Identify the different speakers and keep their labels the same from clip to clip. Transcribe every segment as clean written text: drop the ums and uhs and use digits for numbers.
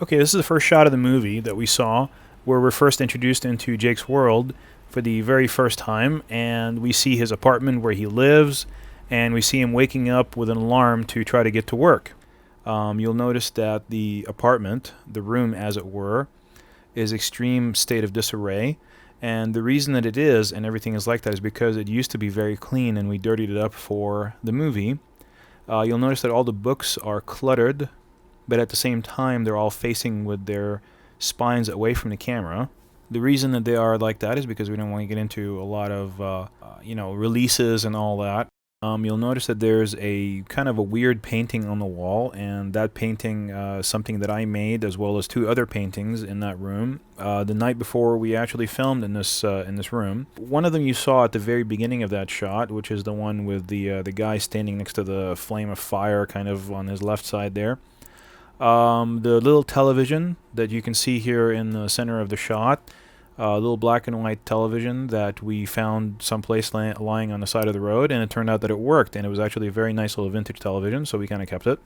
Speaker 1: Okay, this is the first shot of the movie that we saw, where we're first introduced into Jake's world for the very first time, and we see his apartment where he lives, and we see him waking up with an alarm to try to get to work. You'll notice that the apartment, the room as it were, is extreme state of disarray, and the reason that it is and everything is like that is because it used to be very clean and we dirtied it up for the movie. You'll notice that all the books are cluttered, but at the same time they're all facing with their spines away from the camera. The reason that they are like that is because we don't want to get into a lot of releases and all that. You'll notice that there's a kind of a weird painting on the wall, and that painting is something that I made, as well as two other paintings in that room the night before we actually filmed in this room. One of them you saw at the very beginning of that shot, which is the one with the guy standing next to the flame of fire, kind of on his left side there. The little television that you can see here in the center of the shot, a little black and white television that we found someplace lying on the side of the road, and it turned out that it worked, and it was actually a very nice little vintage television, so we kind of kept it.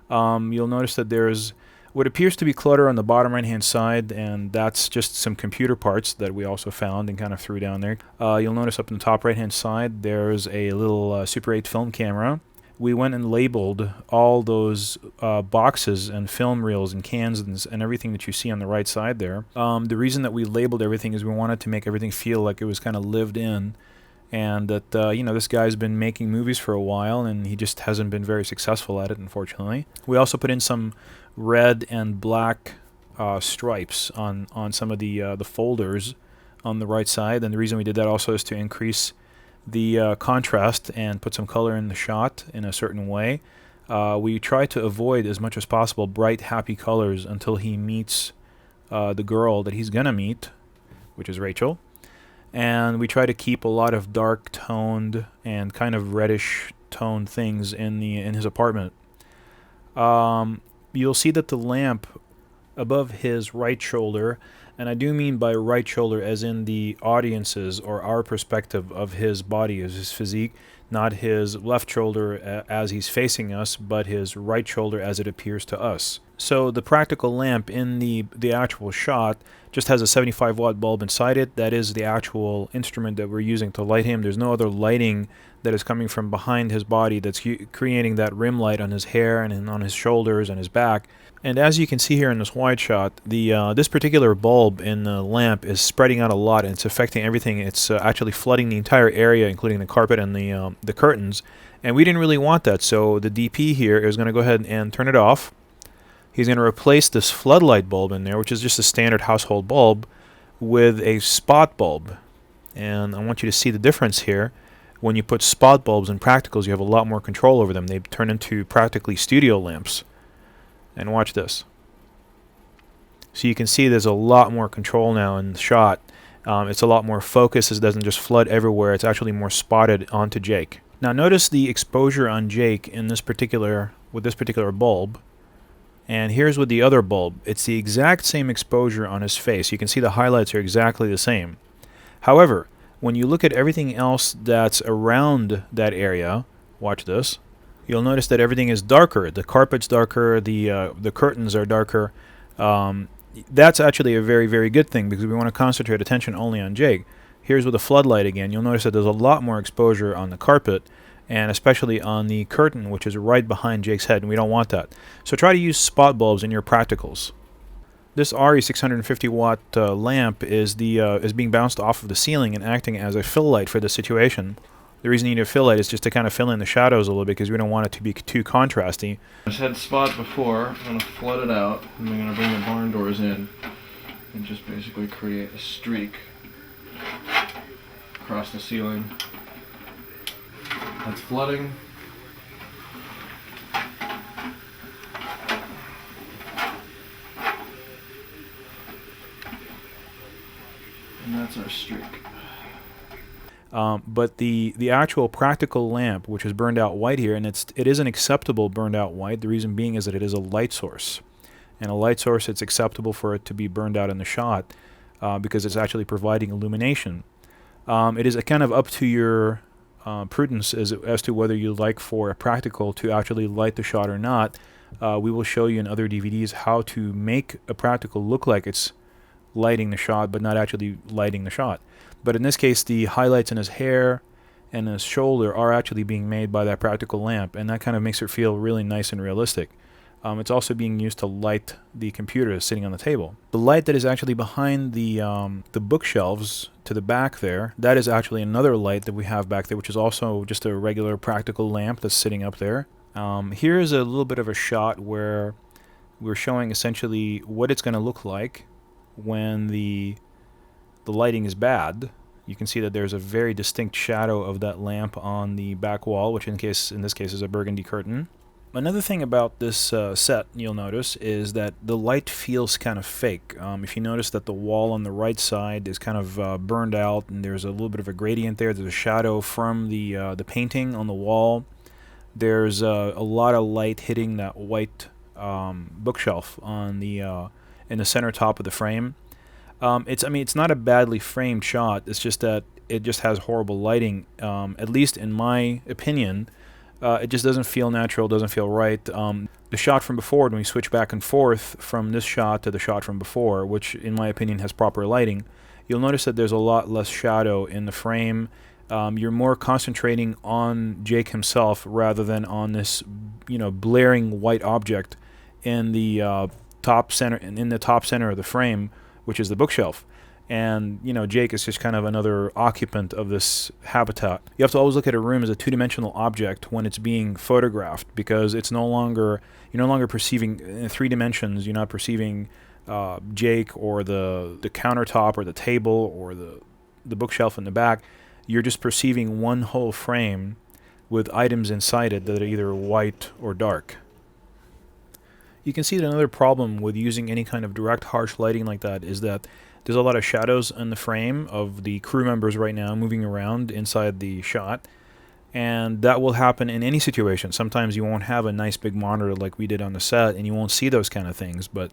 Speaker 1: You'll notice that there's what appears to be clutter on the bottom right hand side, and that's just some computer parts that we also found and kind of threw down there. You'll notice up in the top right hand side there's a little Super 8 film camera. We went and labeled all those boxes and film reels and cans and everything that you see on the right side there. The reason that we labeled everything is we wanted to make everything feel like it was kind of lived in, and that this guy's been making movies for a while and he just hasn't been very successful at it, unfortunately. We also put in some red and black stripes on some of the folders on the right side, and the reason we did that also is to increase the contrast and put some color in the shot in a certain way. We try to avoid as much as possible bright, happy colors until he meets the girl that he's gonna meet, which is Rachel. And we try to keep a lot of dark toned and kind of reddish toned things in his apartment. You'll see that the lamp above his right shoulder, and I do mean by right shoulder as in the audience's or our perspective of his body, as his physique, not his left shoulder as he's facing us, but his right shoulder as it appears to us. So the practical lamp in the actual shot just has a 75 watt bulb inside it. That is the actual instrument that we're using to light him. There's no other lighting that is coming from behind his body that's creating that rim light on his hair and on his shoulders and his back. And as you can see here in this wide shot, this particular bulb in the lamp is spreading out a lot, and it's affecting everything. It's actually flooding the entire area, including the carpet and the curtains. And we didn't really want that, so the DP here is going to go ahead and turn it off. He's going to replace this floodlight bulb in there, which is just a standard household bulb, with a spot bulb. And I want you to see the difference here. When you put spot bulbs in practicals, you have a lot more control over them. They turn into practically studio lamps. And watch this. So you can see there's a lot more control now in the shot. It's a lot more focused. It doesn't just flood everywhere. It's actually more spotted onto Jake. Now notice the exposure on Jake in this particular bulb. And here's with the other bulb. It's the exact same exposure on his face. You can see the highlights are exactly the same. However, when you look at everything else that's around that area, watch this. You'll notice that everything is darker. The carpet's darker, the curtains are darker. That's actually a very, very good thing because we want to concentrate attention only on Jake. Here's with the floodlight again. You'll notice that there's a lot more exposure on the carpet, and especially on the curtain, which is right behind Jake's head, and we don't want that. So try to use spot bulbs in your practicals. This RE 650 watt lamp is being bounced off of the ceiling and acting as a fill light for the situation. The reason you need a fill light is just to kind of fill in the shadows a little bit because we don't want it to be too contrasty.
Speaker 2: I just had spot before. I'm going to flood it out, and I'm going to bring the barn doors in and just basically create a streak across the ceiling. That's flooding. And that's our streak.
Speaker 1: But the actual practical lamp, which is burned out white here, and it is an acceptable burned out white. The reason being is that it is a light source. And a light source, it's acceptable for it to be burned out in the shot because it's actually providing illumination. It is kind of up to your prudence as to whether you like for a practical to actually light the shot or not. We will show you in other DVDs how to make a practical look like it's lighting the shot, but not actually lighting the shot. But in this case, the highlights in his hair and his shoulder are actually being made by that practical lamp, and that kind of makes it feel really nice and realistic. It's also being used to light the computer that's sitting on the table. The light that is actually behind the bookshelves to the back there, that is actually another light that we have back there, which is also just a regular practical lamp that's sitting up there. Here's a little bit of a shot where we're showing essentially what it's going to look like when the lighting is bad. You can see that there's a very distinct shadow of that lamp on the back wall, which in this case is a burgundy curtain. Another thing about this set you'll notice is that the light feels kind of fake. If you notice that the wall on the right side is kind of burned out, and there's a little bit of a gradient there. There's a shadow from the painting on the wall. There's a lot of light hitting that white bookshelf on the in the center top of the frame. It's not a badly framed shot. It's just that it just has horrible lighting. At least in my opinion. It just doesn't feel natural, doesn't feel right. The shot from before, when we switch back and forth from this shot to the shot from before, which in my opinion has proper lighting, you'll notice that there's a lot less shadow in the frame. You're more concentrating on Jake himself rather than on this, blaring white object in the top center of the frame, which is the bookshelf. And, Jake is just kind of another occupant of this habitat. You have to always look at a room as a two-dimensional object when it's being photographed, because you're no longer perceiving in 3 dimensions. You're not perceiving Jake or the countertop or the table or the bookshelf in the back. You're just perceiving one whole frame with items inside it that are either white or dark. You can see that another problem with using any kind of direct harsh lighting like that is that there's a lot of shadows in the frame of the crew members right now moving around inside the shot, and that will happen in any situation. Sometimes you won't have a nice big monitor like we did on the set, and you won't see those kind of things, but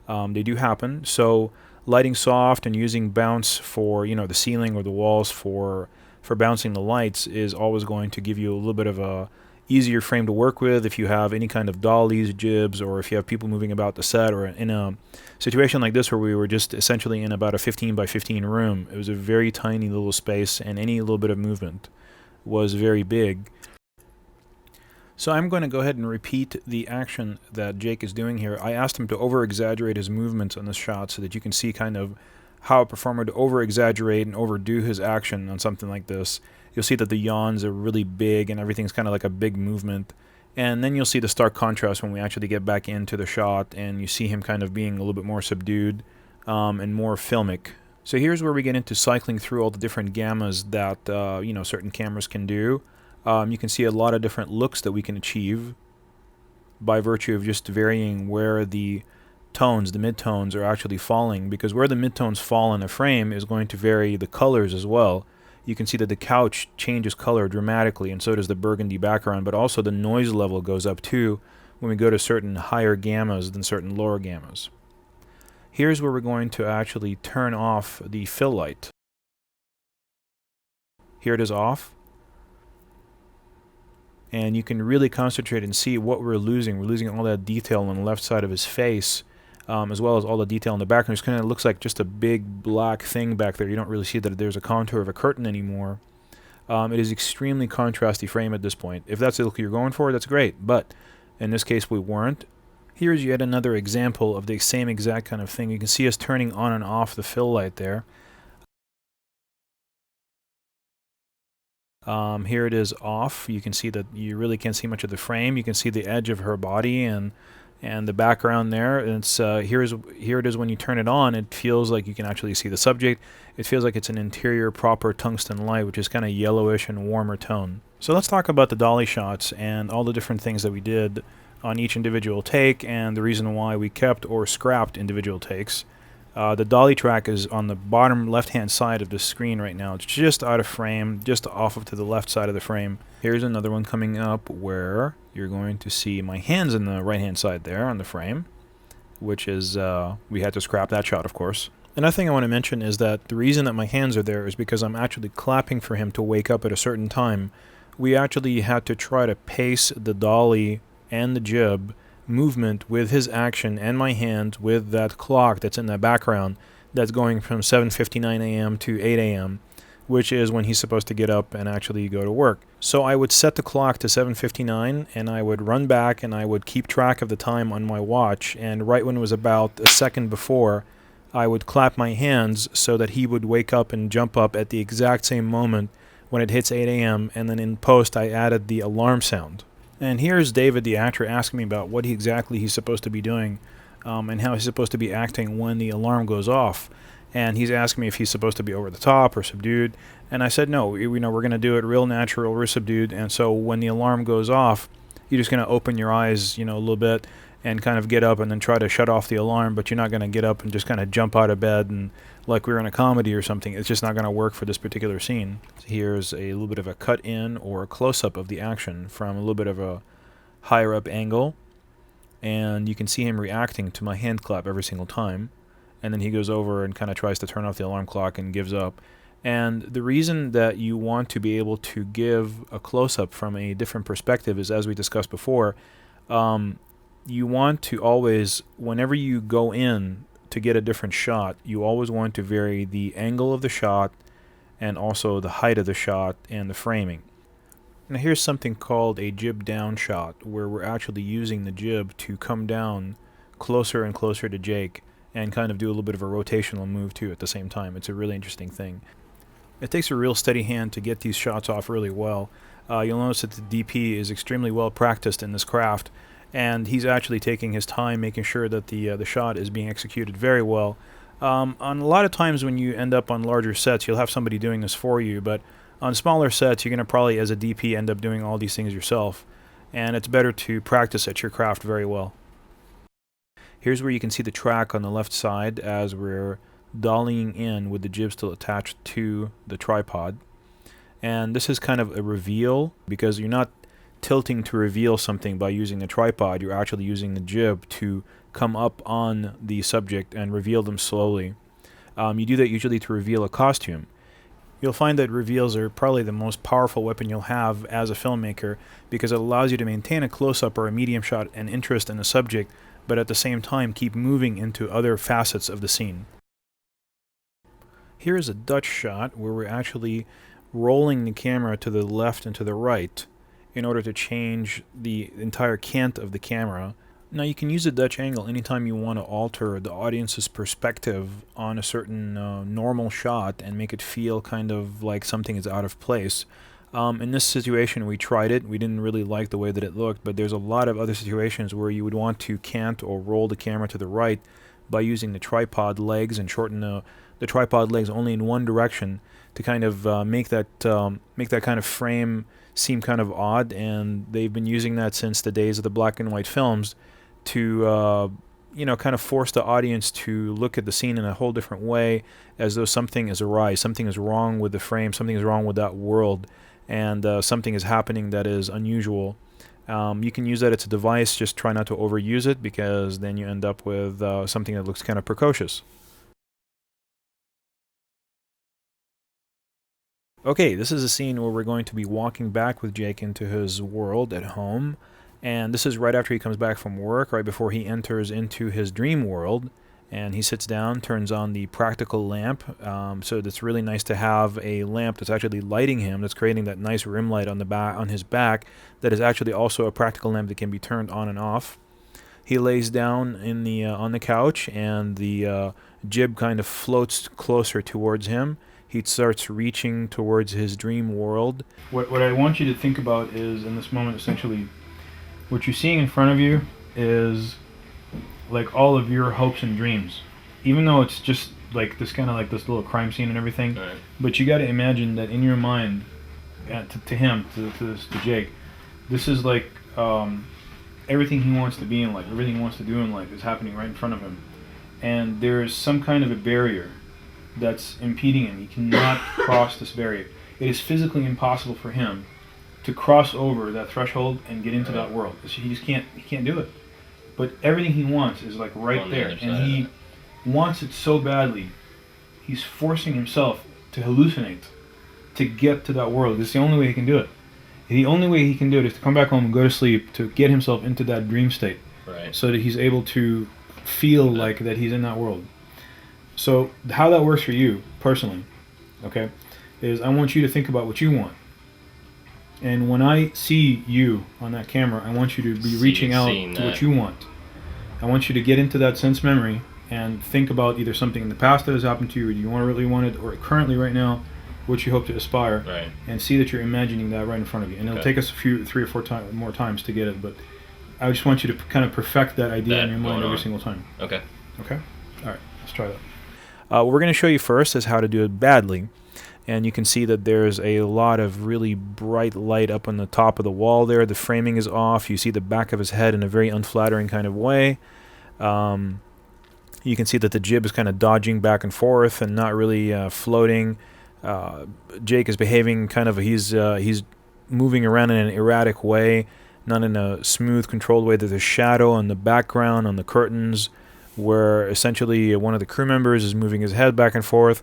Speaker 1: they do happen. So lighting soft and using bounce for the ceiling or the walls for bouncing the lights is always going to give you a little bit of a easier frame to work with if you have any kind of dollies, jibs, or if you have people moving about the set, or in a situation like this where we were just essentially in about a 15 by 15 room. It was a very tiny little space, and any little bit of movement was very big. So I'm going to go ahead and repeat the action that Jake is doing here. I asked him to over-exaggerate his movements on this shot so that you can see kind of how a performer to over-exaggerate and overdo his action on something like this. You'll see that the yawns are really big and everything's kind of like a big movement. And then you'll see the stark contrast when we actually get back into the shot and you see him kind of being a little bit more subdued and more filmic. So here's where we get into cycling through all the different gammas that certain cameras can do. You can see a lot of different looks that we can achieve by virtue of just varying where the tones, the midtones, are actually falling, because where the midtones fall in a frame is going to vary the colors as well. You can see that the couch changes color dramatically, and so does the burgundy background, but also the noise level goes up too when we go to certain higher gammas than certain lower gammas. Here's where we're going to actually turn off the fill light. Here it is off. And you can really concentrate and see what we're losing. We're losing all that detail on the left side of his face, as well as all the detail in the background. It kind of looks like just a big black thing back there. You don't really see that there's a contour of a curtain anymore. It is extremely contrasty frame at this point. If that's the look you're going for, that's great. But in this case, we weren't. Here's yet another example of the same exact kind of thing. You can see us turning on and off the fill light there. Here it is off. You can see that you really can't see much of the frame. You can see the edge of her body and the background there. And it's here it is when you turn it on. It feels like you can actually see the subject. It feels like it's an interior proper tungsten light, which is kind of yellowish and warmer tone. So let's talk about the dolly shots and all the different things that we did on each individual take, and the reason why we kept or scrapped individual takes. The dolly track is on the bottom left-hand side of the screen right now. It's just out of frame, just off of to the left side of the frame. Here's another one coming up where you're going to see my hands on the right-hand side there on the frame, which is, we had to scrap that shot, of course. Another thing I want to mention is that the reason that my hands are there is because I'm actually clapping for him to wake up at a certain time. We actually had to try to pace the dolly and the jib movement with his action and my hand with that clock that's in the background that's going from 7:59 a.m. to 8 a.m., which is when he's supposed to get up and actually go to work. So I would set the clock to 7:59 and I would run back and I would keep track of the time on my watch, and right when it was about a second before, I would clap my hands so that he would wake up and jump up at the exact same moment when it hits 8 a.m., and then in post I added the alarm sound. And here's David, the actor, asking me about what exactly he's supposed to be doing and how he's supposed to be acting when the alarm goes off. And he's asking me if he's supposed to be over the top or subdued. And I said, no, we're going to do it real natural, real subdued. And so when the alarm goes off, you're just going to open your eyes, a little bit and kind of get up and then try to shut off the alarm, but you're not going to get up and just kind of jump out of bed and like we're in a comedy or something. It's just not going to work for this particular scene. Here's a little bit of a cut in or a close-up of the action from a little bit of a higher up angle, and you can see him reacting to my hand clap every single time, and then he goes over and kind of tries to turn off the alarm clock and gives up. And the reason that you want to be able to give a close-up from a different perspective is, as we discussed before, you want to always, whenever you go in to get a different shot, you always want to vary the angle of the shot and also the height of the shot and the framing. Now here's something called a jib down shot, where we're actually using the jib to come down closer and closer to Jake and kind of do a little bit of a rotational move too at the same time. It's a really interesting thing. It takes a real steady hand to get these shots off really well. You'll notice that the DP is extremely well practiced in this craft, and he's actually taking his time making sure that the shot is being executed very well. On a lot of times when you end up on larger sets, you'll have somebody doing this for you, but on smaller sets, you're going to probably, as a DP, end up doing all these things yourself, and it's better to practice at your craft very well. Here's where you can see the track on the left side as we're dollying in with the jib still attached to the tripod. And this is kind of a reveal, because you're not tilting to reveal something by using the tripod, you're actually using the jib to come up on the subject and reveal them slowly. You do that usually to reveal a costume. You'll find that reveals are probably the most powerful weapon you'll have as a filmmaker, because it allows you to maintain a close-up or a medium shot and interest in the subject, but at the same time keep moving into other facets of the scene. Here is a Dutch shot where we're actually rolling the camera to the left and to the right in order to change the entire cant of the camera. Now you can use a Dutch angle anytime you want to alter the audience's perspective on a certain normal shot and make it feel kind of like something is out of place. In this situation we tried it. We didn't really like the way that it looked, but there's a lot of other situations where you would want to cant or roll the camera to the right by using the tripod legs and shorten the tripod legs only in one direction to kind of make that kind of frame seem kind of odd. And they've been using that since the days of the black and white films to kind of force the audience to look at the scene in a whole different way, as though something is awry, something is wrong with the frame, something is wrong with that world, and something is happening that is unusual. You can use that as a device, just try not to overuse it, because then you end up with something that looks kind of precocious. Okay, this is a scene where we're going to be walking back with Jake into his world at home, and this is right after he comes back from work, right before he enters into his dream world, and he sits down, turns on the practical lamp. So it's really nice to have a lamp that's actually lighting him, that's creating that nice rim light on the back, on his back, that is actually also a practical lamp that can be turned on and off. He lays down in the on the couch, and the jib kind of floats closer towards him. He starts reaching towards his dream world. What I want you to think about is, in this moment, essentially, what you're seeing in front of you is like all of your hopes and dreams. Even though it's just like this kind of like this little crime scene and everything, right. But you got to imagine that in your mind, to Jake, this is like everything he wants to be in life, everything he wants to do in life is happening right in front of him. And there's some kind of a barrier that's impeding him. He cannot cross this barrier. It is physically impossible for him to cross over that threshold and get into that world. He just can't. He can't do it. But everything he wants is like right there, and he wants it so badly. He's forcing himself to hallucinate to get to that world. It's the only way he can do it. The only way he can do it is to come back home and go to sleep, to get himself into that dream state.
Speaker 2: Right.
Speaker 1: so that he's able to feel like that he's in that world. So how that works for you personally, okay, is I want you to think about what you want. And when I see you on that camera, I want you to be reaching out to what you want. I want you to get into that sense memory and think about either something in the past that has happened to you, or you really want it, or currently right now, what you hope to aspire,
Speaker 2: right.
Speaker 1: And see that you're imagining that right in front of you. And it'll take us three or four more times to get it, but I just want you to kind of perfect that idea in your mind every single time.
Speaker 2: Okay.
Speaker 1: Okay? All right, let's try that. What we're going to show you first is how to do it badly. And you can see that there's a lot of really bright light up on the top of the wall there. The framing is off. You see the back of his head in a very unflattering kind of way. You can see that the jib is kind of dodging back and forth and not really floating. Jake is behaving kind of, he's moving around in an erratic way, not in a smooth, controlled way. There's a shadow on the background, on the curtains, where essentially one of the crew members is moving his head back and forth.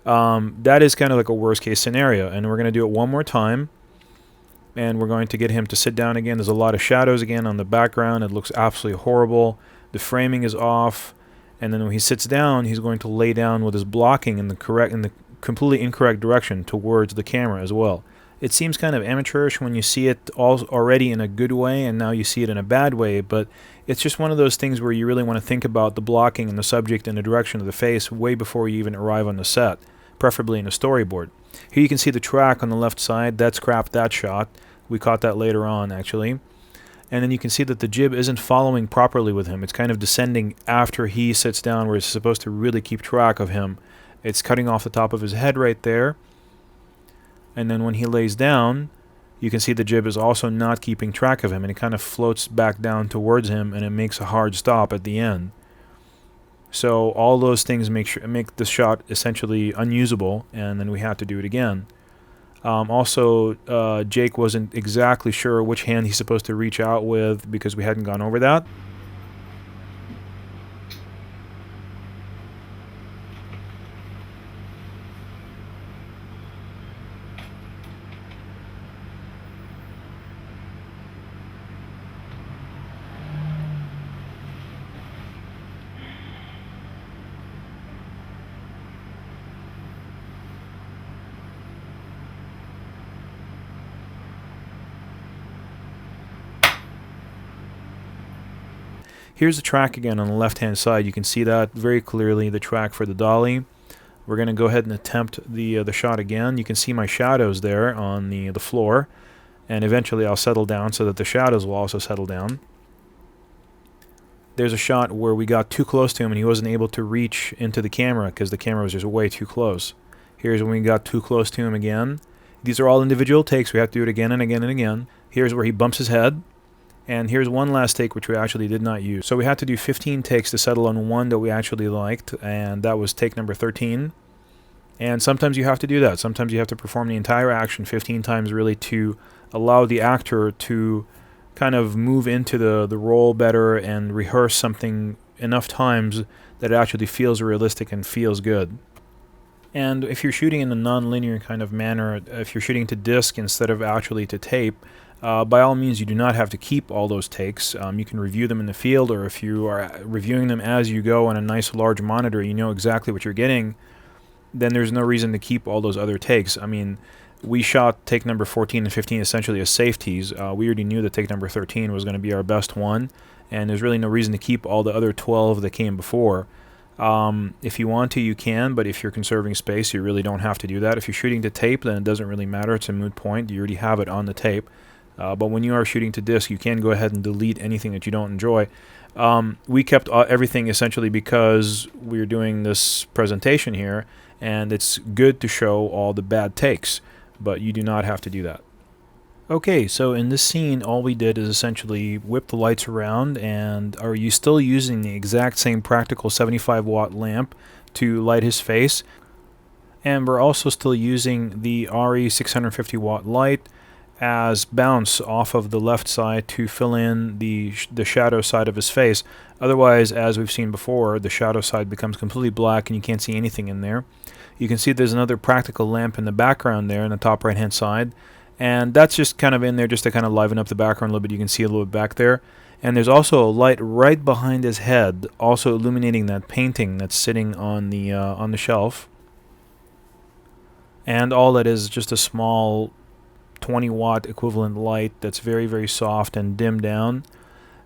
Speaker 1: That is kind of like a worst case scenario, and we're going to do it one more time, and we're going to get him to sit down again. There's a lot of shadows again on the background. It looks absolutely horrible. The framing is off, and then when he sits down, he's going to lay down with his blocking in the completely incorrect direction towards the camera as well. It seems kind of amateurish when you see it already in a good way, and now you see it in a bad way, but it's just one of those things where you really want to think about the blocking and the subject and the direction of the face way before you even arrive on the set, preferably in a storyboard. Here you can see the track on the left side. That's scrapped that shot. We caught that later on, actually. And then you can see that the jib isn't following properly with him. It's kind of descending after he sits down, where it's supposed to really keep track of him. It's cutting off the top of his head right there. And then when he lays down, you can see the jib is also not keeping track of him, and it kind of floats back down towards him, and it makes a hard stop at the end. So all those things make the shot essentially unusable, and then we had to do it again. Also, Jake wasn't exactly sure which hand he's supposed to reach out with because we hadn't gone over that. Here's the track again on the left-hand side. You can see that very clearly, the track for the dolly. We're going to go ahead and attempt the shot again. You can see my shadows there on the floor, and eventually I'll settle down so that the shadows will also settle down. There's a shot where we got too close to him and he wasn't able to reach into the camera because the camera was just way too close. Here's when we got too close to him again. These are all individual takes. We have to do it again and again and again. Here's where he bumps his head. And here's one last take which we actually did not use. So we had to do 15 takes to settle on one that we actually liked, and that was take number 13. And sometimes you have to do that. Sometimes you have to perform the entire action 15 times really to allow the actor to kind of move into the role better and rehearse something enough times that it actually feels realistic and feels good. And if you're shooting in a non-linear kind of manner, if you're shooting to disc instead of actually to tape, by all means, you do not have to keep all those takes. You can review them in the field, or if you are reviewing them as you go on a nice large monitor, you know exactly what you're getting, then there's no reason to keep all those other takes. I mean, we shot take number 14 and 15 essentially as safeties. We already knew that take number 13 was going to be our best one, and there's really no reason to keep all the other 12 that came before. If you want to, you can, but if you're conserving space, you really don't have to do that. If you're shooting to tape, then it doesn't really matter. It's a moot point. You already have it on the tape. But when you are shooting to disc, you can go ahead and delete anything that you don't enjoy. We kept everything essentially because we're doing this presentation here, and it's good to show all the bad takes, but you do not have to do that. Okay, so in this scene, all we did is essentially whip the lights around, and are you still using the exact same practical 75-watt lamp to light his face? And we're also still using the RE 650-watt light as bounce off of the left side to fill in the shadow side of his face. Otherwise, as we've seen before, the shadow side becomes completely black and you can't see anything in there. You can see there's another practical lamp in the background there in the top right-hand side, and that's just kind of in there just to kind of liven up the background a little bit. You can see a little bit back there. And there's also a light right behind his head, also illuminating that painting that's sitting on the shelf. And all that is just a small 20-watt equivalent light that's very, very soft and dimmed down.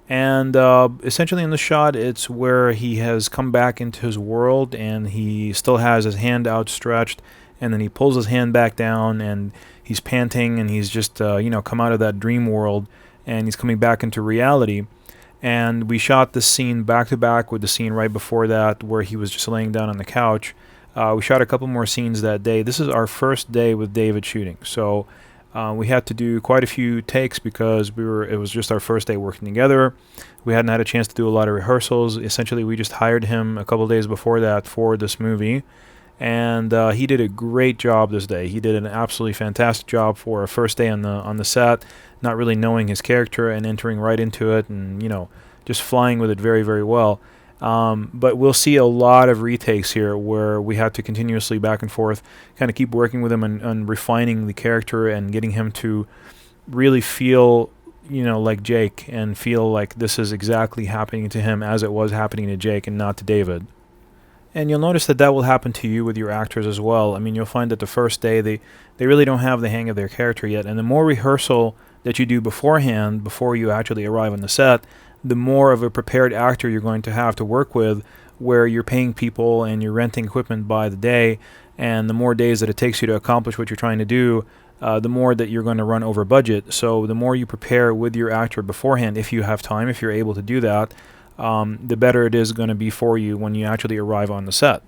Speaker 1: And essentially in the shot, it's where he has come back into his world, and he still has his hand outstretched, and then he pulls his hand back down, and he's panting, and he's just come out of that dream world, and he's coming back into reality. And we shot this scene back to back with the scene right before that where he was just laying down on the couch. We shot a couple more scenes that day. This is our first day with David shooting, so we had to do quite a few takes because it was just our first day working together. We hadn't had a chance to do a lot of rehearsals. Essentially, we just hired him a couple days before that for this movie. And he did a great job this day. He did an absolutely fantastic job for a first day on the set, not really knowing his character and entering right into it, and just flying with it very, very well. But we'll see a lot of retakes here where we had to continuously back and forth, kind of keep working with him and refining the character and getting him to really feel like Jake and feel like this is exactly happening to him as it was happening to Jake and not to David. And you'll notice that will happen to you with your actors as well. I mean, you'll find that the first day they really don't have the hang of their character yet. And the more rehearsal that you do beforehand, before you actually arrive on the set, the more of a prepared actor you're going to have to work with, where you're paying people and you're renting equipment by the day. And the more days that it takes you to accomplish what you're trying to do, the more that you're going to run over budget. So the more you prepare with your actor beforehand, if you have time, if you're able to do that, the better it is going to be for you when you actually arrive on the set.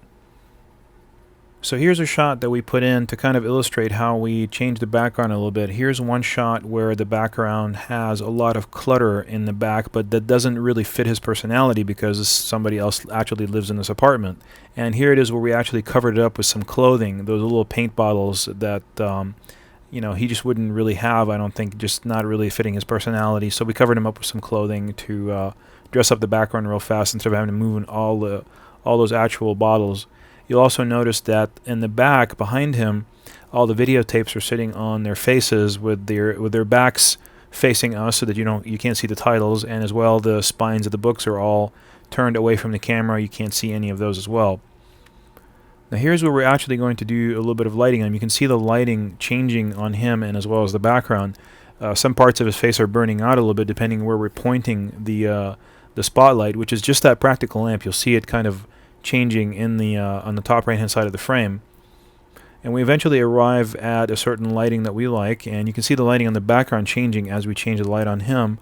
Speaker 1: So here's a shot that we put in to kind of illustrate how we change the background a little bit. Here's one shot where the background has a lot of clutter in the back, but that doesn't really fit his personality because somebody else actually lives in this apartment. And here it is where we actually covered it up with some clothing, those little paint bottles that he just wouldn't really have, I don't think, just not really fitting his personality. So we covered him up with some clothing to dress up the background real fast instead of having to move in all those actual bottles. You'll also notice that in the back behind him, all the videotapes are sitting on their faces with their backs facing us, so that you can't see the titles, and as well the spines of the books are all turned away from the camera. You can't see any of those as well. Now here's where we're actually going to do a little bit of lighting on him. You can see the lighting changing on him and as well as the background. Some parts of his face are burning out a little bit depending where we're pointing the spotlight, which is just that practical lamp. You'll see it kind of changing in the on the top right hand side of the frame. And we eventually arrive at a certain lighting that we like, and you can see the lighting on the background changing as we change the light on him.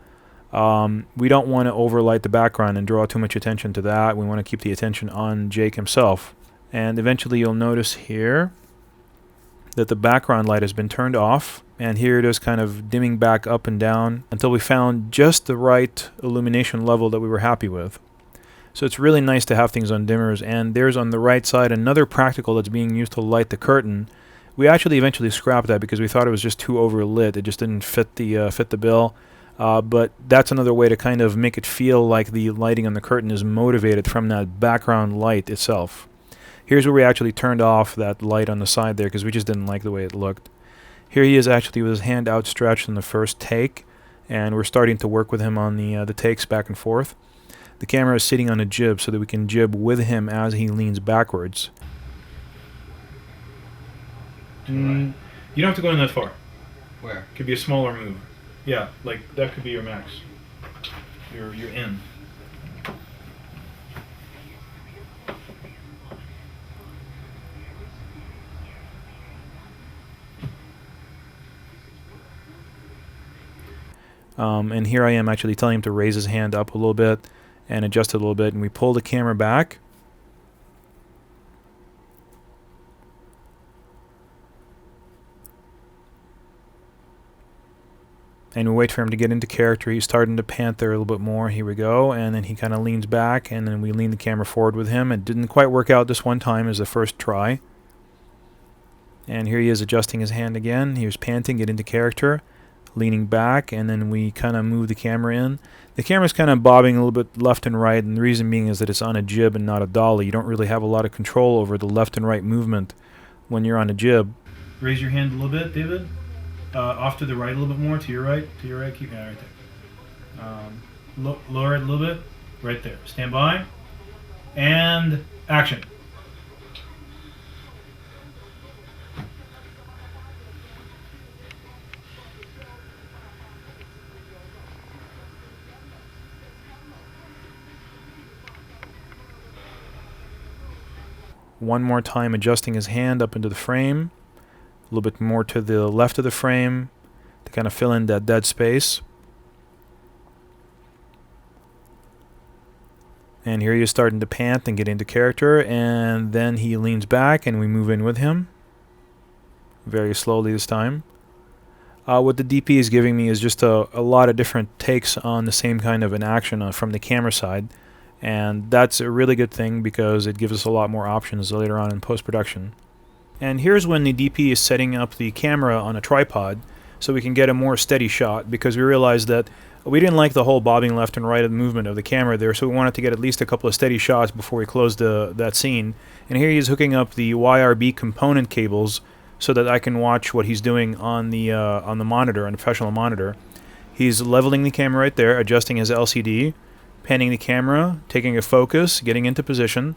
Speaker 1: We don't want to overlight the background and draw too much attention to that. We want to keep the attention on Jake himself. And eventually you'll notice here that the background light has been turned off, and here it is kind of dimming back up and down until we found just the right illumination level that we were happy with. So it's really nice to have things on dimmers. And there's on the right side another practical that's being used to light the curtain. We actually eventually scrapped that because we thought it was just too overlit. It just didn't fit the bill. But that's another way to kind of make it feel like the lighting on the curtain is motivated from that background light itself. Here's where we actually turned off that light on the side there because we just didn't like the way it looked. Here he is actually with his hand outstretched in the first take, and we're starting to work with him on the takes back and forth. The camera is sitting on a jib so that we can jib with him as he leans backwards. You don't have to go in that far.
Speaker 2: Where?
Speaker 1: Could be a smaller move. Yeah, like that could be your max. You're in. And here I am actually telling him to raise his hand up a little bit and adjust it a little bit, and we pull the camera back. And we wait for him to get into character. He's starting to pant there a little bit more. Here we go. And then he kind of leans back, and then we lean the camera forward with him. It didn't quite work out this one time as the first try. And here he is adjusting his hand again. He was panting, get into character, leaning back, and then we kind of move the camera in. The camera's kind of bobbing a little bit left and right, and the reason being is that it's on a jib and not a dolly. You don't really have a lot of control over the left and right movement when you're on a jib. Raise your hand a little bit, David. Off to the right a little bit more, to your right, keep right there. Lower it a little bit. Right there. Stand by. And action. One more time, adjusting his hand up into the frame. A little bit more to the left of the frame to kind of fill in that dead space. And here he is starting to pant and get into character, and then he leans back and we move in with him. Very slowly this time. What the DP is giving me is just a lot of different takes on the same kind of an action from the camera side. And that's a really good thing because it gives us a lot more options later on in post-production. And here's when the DP is setting up the camera on a tripod so we can get a more steady shot, because we realized that we didn't like the whole bobbing left and right of the movement of the camera there, so we wanted to get at least a couple of steady shots before we closed that scene. And here he is hooking up the YRB component cables so that I can watch what he's doing on the monitor, on the professional monitor. He's leveling the camera right there, adjusting his LCD, panning the camera, taking a focus, getting into position.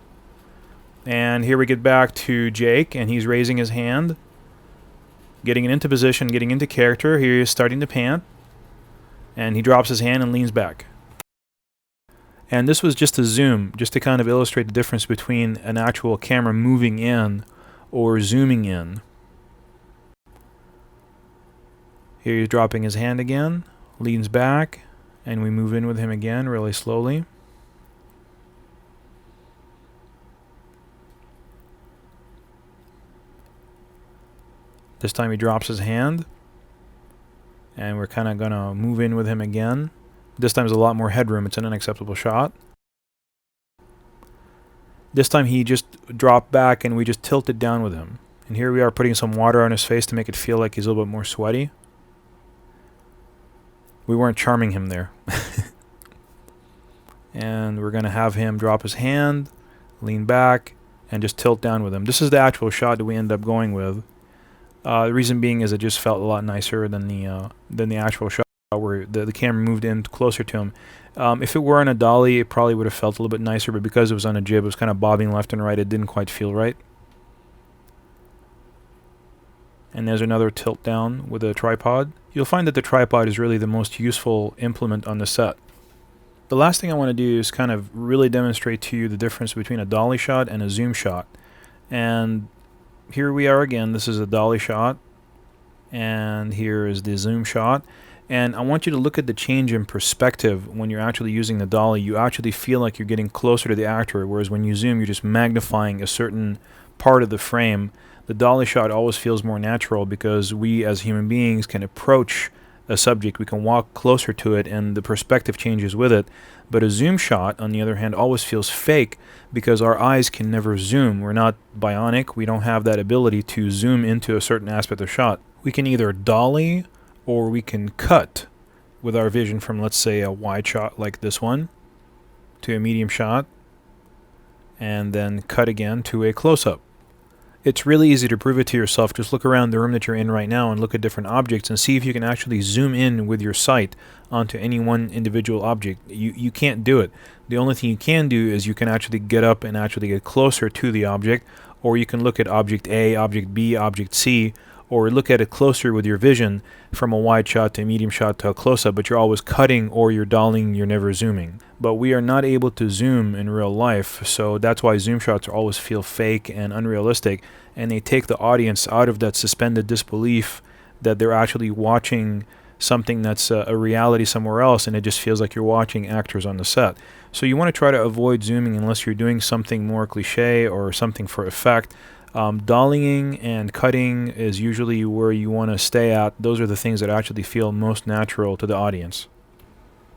Speaker 1: And here we get back to Jake, and he's raising his hand, getting it into position, getting into character. Here he is starting to pant, and he drops his hand and leans back. And this was just a zoom, just to kind of illustrate the difference between an actual camera moving in or zooming in. Here he's dropping his hand again, leans back, and we move in with him again really slowly. This time he drops his hand, and we're kind of going to move in with him again. This time there's a lot more headroom. It's an unacceptable shot. This time he just dropped back and we just tilted down with him. And here we are putting some water on his face to make it feel like he's a little bit more sweaty. We weren't charming him there. And we're going to have him drop his hand, lean back, and just tilt down with him. This is the actual shot that we end up going with. The reason being is it just felt a lot nicer than the actual shot where the camera moved in closer to him. If it were on a dolly, it probably would have felt a little bit nicer, but because it was on a jib, it was kind of bobbing left and right. It didn't quite feel right. And there's another tilt down with a tripod. You'll find that the tripod is really the most useful implement on the set. The last thing I want to do is kind of really demonstrate to you the difference between a dolly shot and a zoom shot. And here we are again. This is a dolly shot, and here is the zoom shot. And I want you to look at the change in perspective when you're actually using the dolly. You actually feel like you're getting closer to the actor, whereas when you zoom, you're just magnifying a certain part of the frame. The dolly shot always feels more natural because we as human beings can approach a subject, we can walk closer to it, and the perspective changes with it. But a zoom shot, on the other hand, always feels fake because our eyes can never zoom. We're not bionic. We don't have that ability to zoom into a certain aspect of shot. We can either dolly or we can cut with our vision from, let's say, a wide shot like this one to a medium shot, and then cut again to a close-up. It's really easy to prove it to yourself. Just look around the room that you're in right now and look at different objects and see if you can actually zoom in with your sight onto any one individual object. You can't do it. The only thing you can do is you can actually get up and actually get closer to the object, or you can look at object A, object B, object C, or look at it closer with your vision from a wide shot to a medium shot to a close-up, but you're always cutting or you're dollying, you're never zooming. But we are not able to zoom in real life, so that's why zoom shots always feel fake and unrealistic, and they take the audience out of that suspended disbelief that they're actually watching something that's a reality somewhere else, and it just feels like you're watching actors on the set. So you want to try to avoid zooming unless you're doing something more cliche or something for effect. Dollying and cutting is usually where you want to stay at. Those are the things that actually feel most natural to the audience.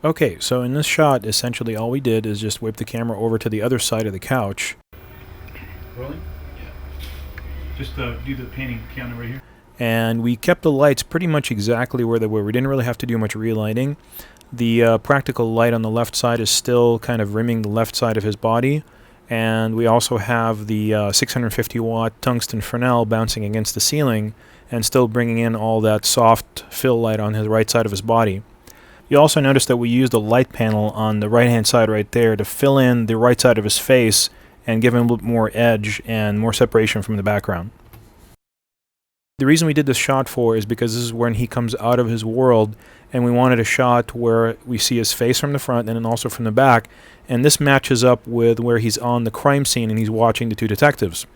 Speaker 1: Okay, so in this shot, essentially all we did is just whip the camera over to the other side of the couch. Rolling? Yeah. Just do the painting counter right here. And we kept the lights pretty much exactly where they were. We didn't really have to do much relighting. The practical light on the left side is still kind of rimming the left side of his body. And we also have the 650 watt tungsten Fresnel bouncing against the ceiling and still bringing in all that soft fill light on his right side of his body. You also notice that we used a light panel on the right-hand side right there to fill in the right side of his face and give him a little bit more edge and more separation from the background. The reason we did this shot for is because this is when he comes out of his world, and we wanted a shot where we see his face from the front and then also from the back, and this matches up with where he's on the crime scene and he's watching the two detectives.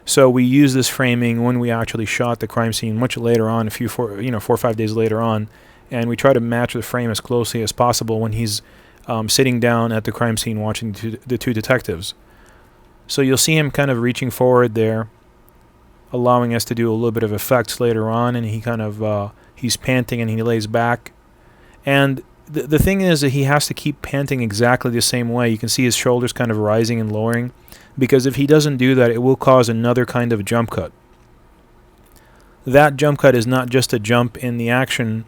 Speaker 1: So we used this framing when we actually shot the crime scene much later on, 4 or 5 days later on, and we try to match the frame as closely as possible when he's sitting down at the crime scene watching the two detectives. So you'll see him kind of reaching forward there, allowing us to do a little bit of effects later on, and he kind of he's panting and he lays back. And the thing is that he has to keep panting exactly the same way. You can see his shoulders kind of rising and lowering, because if he doesn't do that, it will cause another kind of jump cut. That jump cut is not just a jump in the action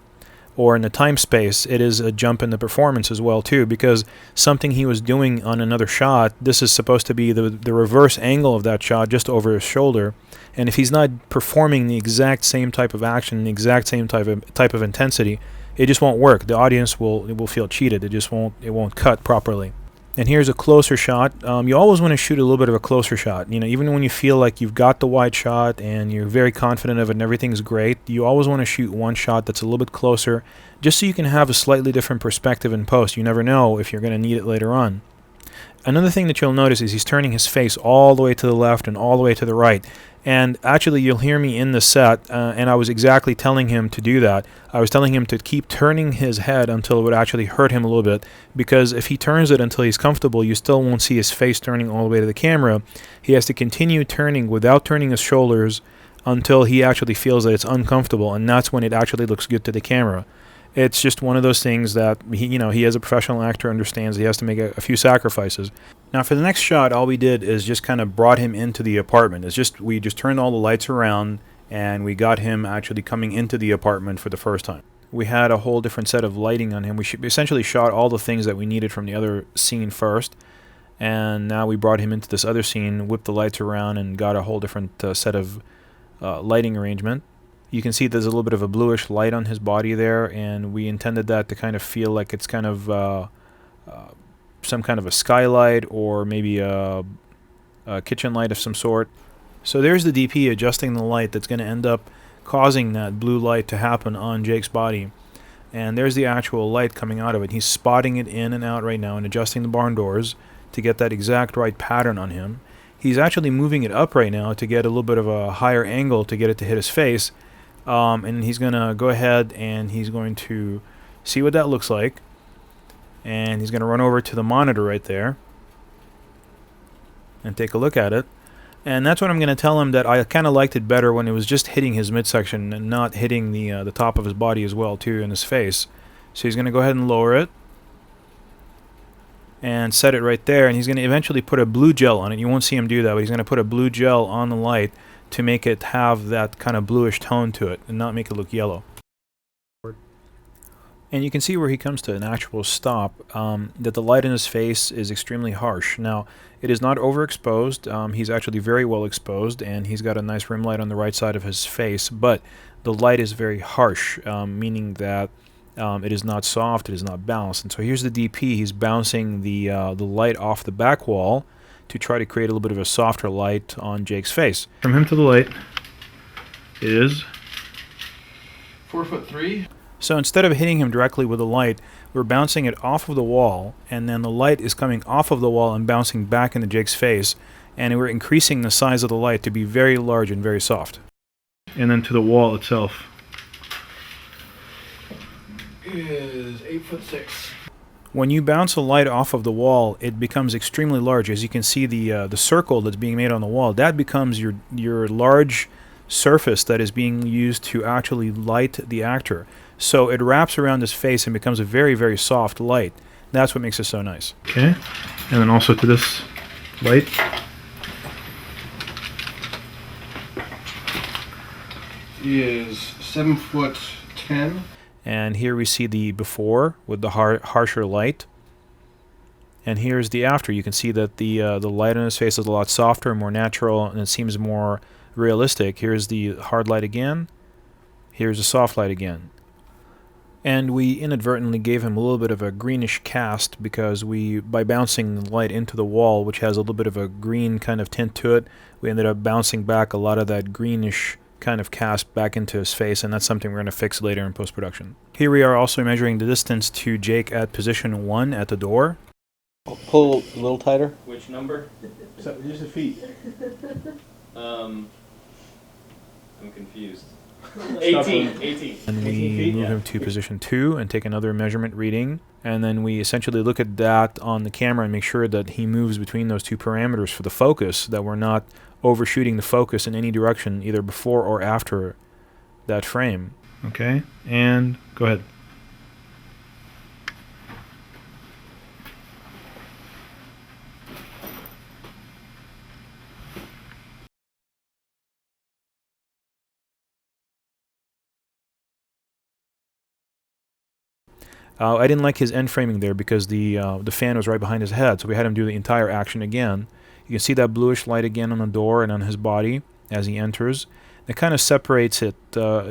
Speaker 1: or in the time space, it is a jump in the performance as well too, because something he was doing on another shot, this is supposed to be the reverse angle of that shot, just over his shoulder, and if he's not performing the exact same type of action, the exact same type of intensity, it just won't work. The audience will feel cheated. It won't cut properly. And here's a closer shot. You always want to shoot a little bit of a closer shot. Even when you feel like you've got the wide shot and you're very confident of it and everything's great, you always want to shoot one shot that's a little bit closer, just so you can have a slightly different perspective in post. You never know if you're going to need it later on. Another thing that you'll notice is he's turning his face all the way to the left and all the way to the right. And actually, you'll hear me in the set, and I was exactly telling him to do that. I was telling him to keep turning his head until it would actually hurt him a little bit, because if he turns it until he's comfortable, you still won't see his face turning all the way to the camera. He has to continue turning without turning his shoulders until he actually feels that it's uncomfortable, and that's when it actually looks good to the camera. It's just one of those things that he as a professional actor understands he has to make a few sacrifices. Now for the next shot, all we did is just kind of brought him into the apartment. We just turned all the lights around and we got him actually coming into the apartment for the first time. We had a whole different set of lighting on him. We essentially shot all the things that we needed from the other scene first, and now we brought him into this other scene, whipped the lights around, and got a whole different set of lighting arrangement. You can see there's a little bit of a bluish light on his body there, and we intended that to kind of feel like it's kind of some kind of a skylight or maybe a kitchen light of some sort. So there's the DP adjusting the light that's going to end up causing that blue light to happen on Jake's body. And there's the actual light coming out of it. He's spotting it in and out right now and adjusting the barn doors to get that exact right pattern on him. He's actually moving it up right now to get a little bit of a higher angle to get it to hit his face. And he's going to go ahead and he's going to see what that looks like. And he's going to run over to the monitor right there and take a look at it. And that's what I'm going to tell him, that I kind of liked it better when it was just hitting his midsection and not hitting the top of his body as well too, in his face. So he's going to go ahead and lower it and set it right there. And he's going to eventually put a blue gel on it. You won't see him do that, but he's going to put a blue gel on the light to make it have that kind of bluish tone to it and not make it look yellow. And you can see where he comes to an actual stop, that the light in his face is extremely harsh. Now, it is not overexposed. He's actually very well exposed, and he's got a nice rim light on the right side of his face, but the light is very harsh, meaning that it is not soft, it is not balanced. And so here's the DP. He's bouncing the light off the back wall to try to create a little bit of a softer light on Jake's face. From him to the light is
Speaker 2: 4'3".
Speaker 1: So instead of hitting him directly with the light, we're bouncing it off of the wall, and then the light is coming off of the wall and bouncing back into Jake's face, and we're increasing the size of the light to be very large and very soft. And then to the wall itself
Speaker 2: is 8'6".
Speaker 1: When you bounce a light off of the wall, it becomes extremely large. As you can see, the circle that's being made on the wall, that becomes your large surface that is being used to actually light the actor. So it wraps around his face and becomes a very, very soft light. That's what makes it so nice. Okay, and then also to this light.
Speaker 2: He is 7'10".
Speaker 1: And here we see the before with the harsher light. And here's the after. You can see that the light on his face is a lot softer, more natural, and it seems more realistic. Here's the hard light again. Here's the soft light again. And we inadvertently gave him a little bit of a greenish cast because by bouncing the light into the wall, which has a little bit of a green kind of tint to it, we ended up bouncing back a lot of that greenish kind of cast back into his face, and that's something we're going to fix later in post-production. Here we are also measuring the distance to Jake at position 1 at the door.
Speaker 3: Pull a little tighter.
Speaker 4: Which number?
Speaker 2: Just a feet.
Speaker 4: I'm confused. 18.
Speaker 1: And
Speaker 2: 18
Speaker 1: we
Speaker 2: feet,
Speaker 1: move
Speaker 2: yeah.
Speaker 1: him to position 2 and take another measurement reading. And then we essentially look at that on the camera and make sure that he moves between those two parameters for the focus, that we're not overshooting the focus in any direction, either before or after that frame. Okay, and go ahead. I didn't like his end framing there because the fan was right behind his head, so we had him do the entire action again. You can see that bluish light again on the door and on his body as he enters. It kind of separates it.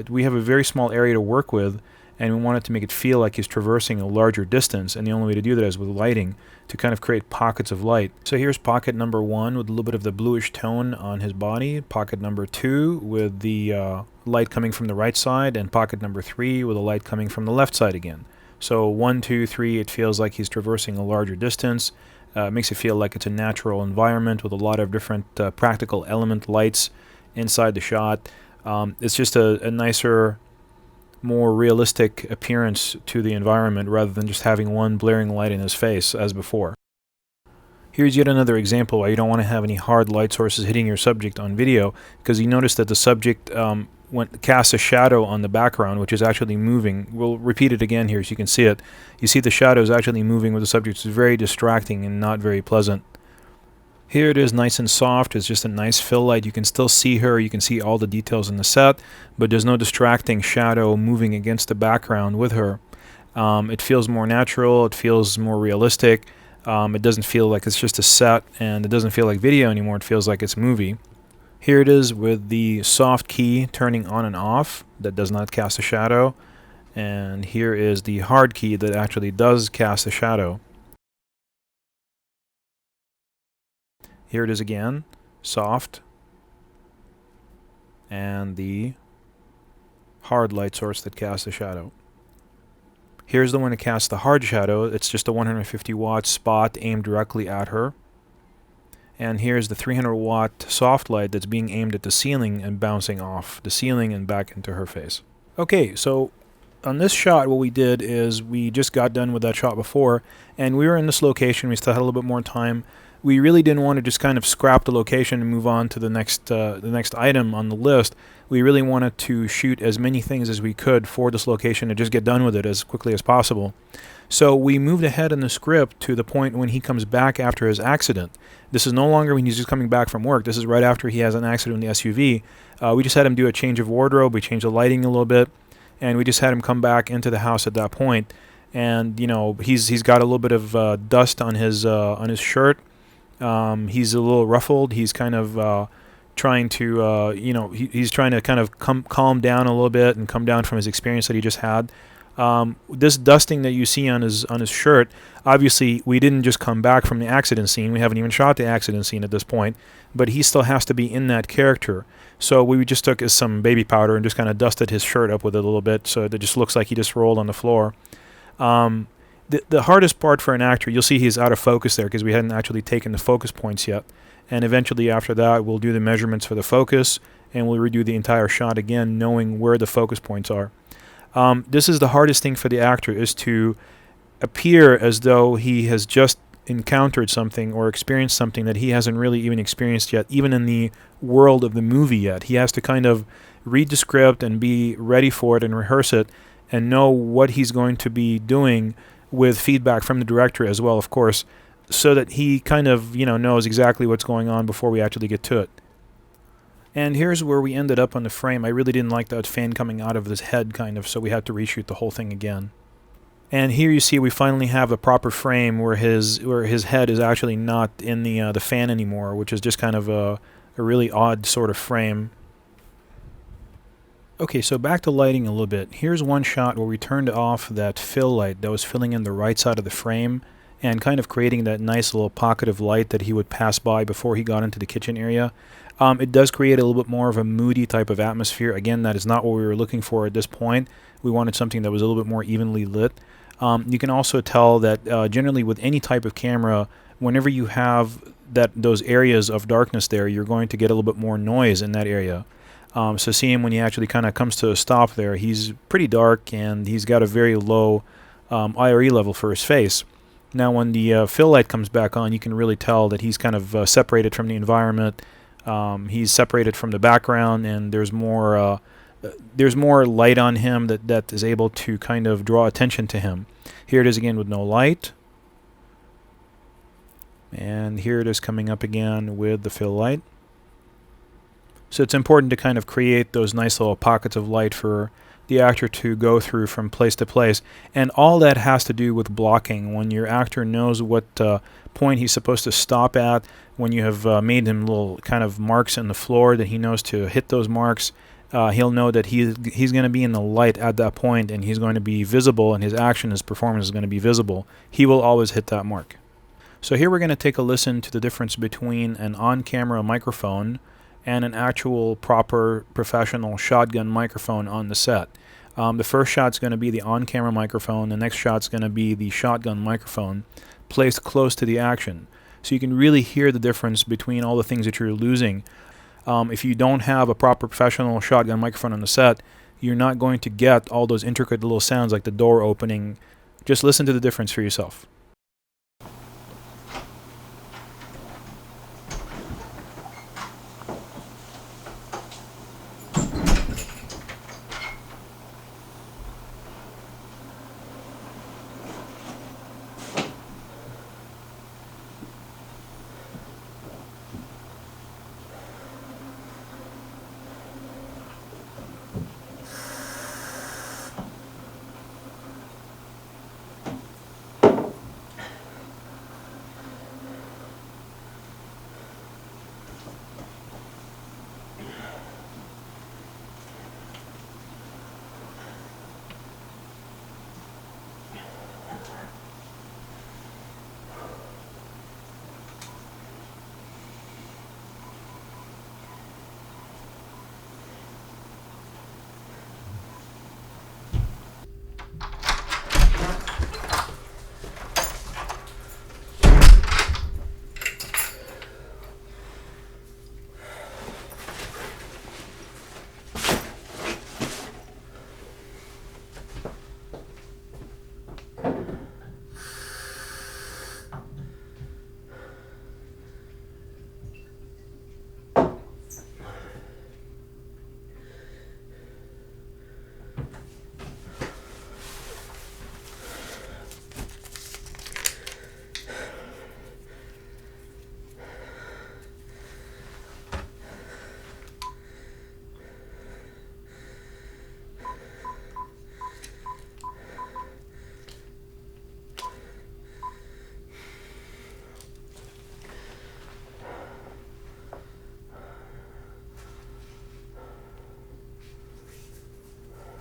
Speaker 1: We have a very small area to work with, and we wanted to make it feel like he's traversing a larger distance, and the only way to do that is with lighting, to kind of create pockets of light. So here's pocket number 1 with a little bit of the bluish tone on his body, pocket number 2 with the light coming from the right side, and pocket number 3 with the light coming from the left side again. So 1, 2, 3, it feels like he's traversing a larger distance. It makes it feel like it's a natural environment with a lot of different practical element lights inside the shot. It's just a nicer, more realistic appearance to the environment rather than just having one blaring light in his face as before. Here's yet another example why you don't want to have any hard light sources hitting your subject on video, because you notice that the subject casts a shadow on the background, which is actually moving. We'll repeat it again here so you can see it. You see the shadow is actually moving with the subject. It's very distracting and not very pleasant. Here it is nice and soft. It's just a nice fill light. You can still see her. You can see all the details in the set, but there's no distracting shadow moving against the background with her. It feels more natural. It feels more realistic. It doesn't feel like it's just a set, and it doesn't feel like video anymore. It feels like it's a movie. Here it is with the soft key turning on and off that does not cast a shadow. And here is the hard key that actually does cast a shadow. Here it is again, soft, and the hard light source that casts a shadow. Here's the one that casts the hard shadow. It's just a 150 watt spot aimed directly at her. And here's the 300 watt soft light that's being aimed at the ceiling and bouncing off the ceiling and back into her face. Okay, so on this shot what we did is we just got done with that shot before, and we were in this location. We still had a little bit more time. We really didn't want to just kind of scrap the location and move on to the next item on the list. We really wanted to shoot as many things as we could for this location and just get done with it as quickly as possible. So we moved ahead in the script to the point when he comes back after his accident. This is no longer when he's just coming back from work. This is right after he has an accident in the SUV. We just had him do a change of wardrobe. We changed the lighting a little bit, and we just had him come back into the house at that point. And you know, he's got a little bit of dust on his shirt. He's a little ruffled. He's kind of trying to, he's trying to kind of calm down a little bit and come down from his experience that he just had. This dusting that you see on his shirt, obviously we didn't just come back from the accident scene. We haven't even shot the accident scene at this point, but he still has to be in that character. So we just took some baby powder and just kind of dusted his shirt up with it a little bit, so it just looks like he just rolled on the floor. The hardest part for an actor, you'll see he's out of focus there because we hadn't actually taken the focus points yet. And eventually after that, we'll do the measurements for the focus, and we'll redo the entire shot again, knowing where the focus points are. This is the hardest thing for the actor, is to appear as though he has just encountered something or experienced something that he hasn't really even experienced yet, even in the world of the movie yet. He has to kind of read the script and be ready for it and rehearse it and know what he's going to be doing with feedback from the director as well, of course, so that he kind of, knows exactly what's going on before we actually get to it. And here's where we ended up on the frame. I really didn't like that fan coming out of his head, kind of, so we had to reshoot the whole thing again. And here you see we finally have a proper frame where his head is actually not in the fan anymore, which is just kind of a really odd sort of frame. Okay, so back to lighting a little bit. Here's one shot where we turned off that fill light that was filling in the right side of the frame and kind of creating that nice little pocket of light that he would pass by before he got into the kitchen area. It does create a little bit more of a moody type of atmosphere. Again, that is not what we were looking for at this point. We wanted something that was a little bit more evenly lit. You can also tell that generally with any type of camera, whenever you have those areas of darkness there, you're going to get a little bit more noise in that area. So see him when he actually kind of comes to a stop there. He's pretty dark and he's got a very low IRE level for his face. Now when the fill light comes back on, you can really tell that he's kind of separated from the environment. He's separated from the background, and there's more light on him that is able to kind of draw attention to him. Here it is again with no light. And here it is coming up again with the fill light. So it's important to kind of create those nice little pockets of light for the actor to go through from place to place. And all that has to do with blocking. When your actor knows what point he's supposed to stop at, when you have made him little kind of marks in the floor that he knows to hit those marks, he'll know that he's going to be in the light at that point, and he's going to be visible, and his action, his performance is going to be visible. He will always hit that mark. So here we're going to take a listen to the difference between an on-camera microphone and an actual proper professional shotgun microphone on the set. The first shot's going to be the on-camera microphone. The next shot's going to be the shotgun microphone placed close to the action. So you can really hear the difference between all the things that you're losing. If you don't have a proper professional shotgun microphone on the set, you're not going to get all those intricate little sounds like the door opening. Just listen to the difference for yourself.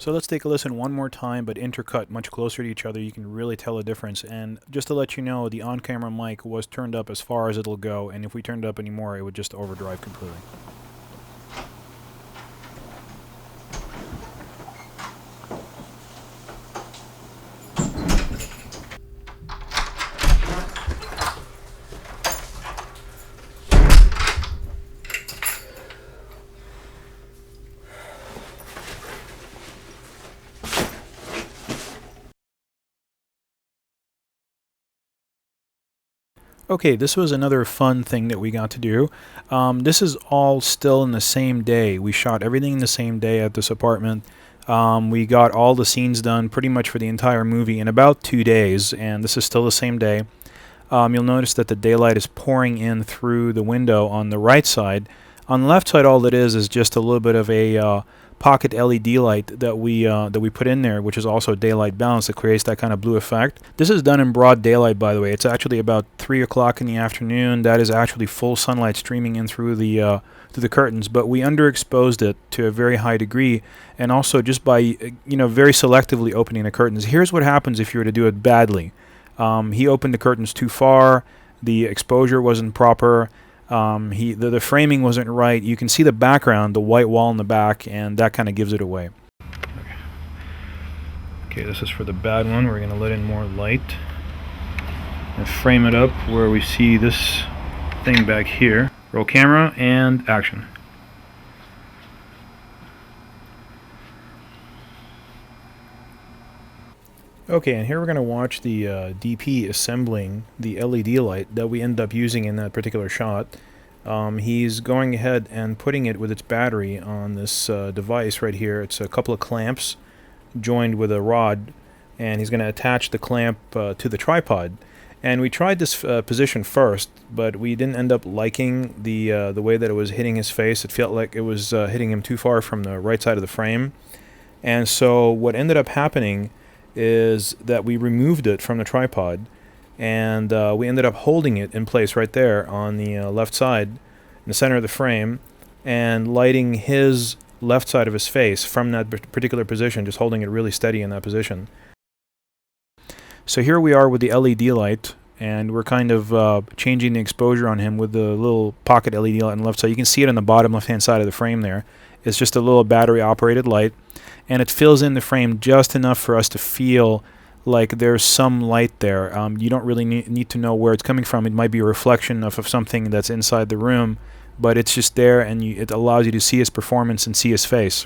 Speaker 1: So let's take a listen one more time, but intercut much closer to each other. You can really tell a difference. And just to let you know, the on-camera mic was turned up as far as it'll go, and if we turned it up anymore, it would just overdrive completely. Okay, this was another fun thing that we got to do. This is all still in the same day. We shot everything in the same day at this apartment. We got all the scenes done pretty much for the entire movie in about 2 days, and this is still the same day. You'll notice that the daylight is pouring in through the window on the right side. On the left side, all it is just a little bit of a pocket LED light that we put in there, which is also daylight balanced, that creates that kind of blue effect. This is done in broad daylight, by the way. It's actually about 3 o'clock in the afternoon. That is actually full sunlight streaming in through the curtains, but we underexposed it to a very high degree, and also just by very selectively opening the curtains. Here's what happens if you were to do it badly. He opened the curtains too far. The exposure wasn't proper. The framing wasn't right. You can see the background, the white wall in the back, and that kind of gives it away. Okay, this is for the bad one. We're going to let in more light and frame it up where we see this thing back here. Roll camera and action. Okay, and here we're going to watch the DP assembling the LED light that we end up using in that particular shot. He's going ahead and putting it with its battery on this device right here. It's a couple of clamps joined with a rod, and he's going to attach the clamp to the tripod. And we tried this position first, but we didn't end up liking the way that it was hitting his face. It felt like it was hitting him too far from the right side of the frame. And so what ended up happening is that we removed it from the tripod, and we ended up holding it in place right there on the left side, in the center of the frame, and lighting his left side of his face from that particular position, just holding it really steady in that position. So here we are with the LED light, and we're kind of changing the exposure on him with the little pocket LED light on the left side. You can see it on the bottom left-hand side of the frame there. It's just a little battery-operated light, and it fills in the frame just enough for us to feel like there's some light there. You don't really need to know where it's coming from. It might be a reflection of something that's inside the room, but it's just there, and it allows you to see his performance and see his face.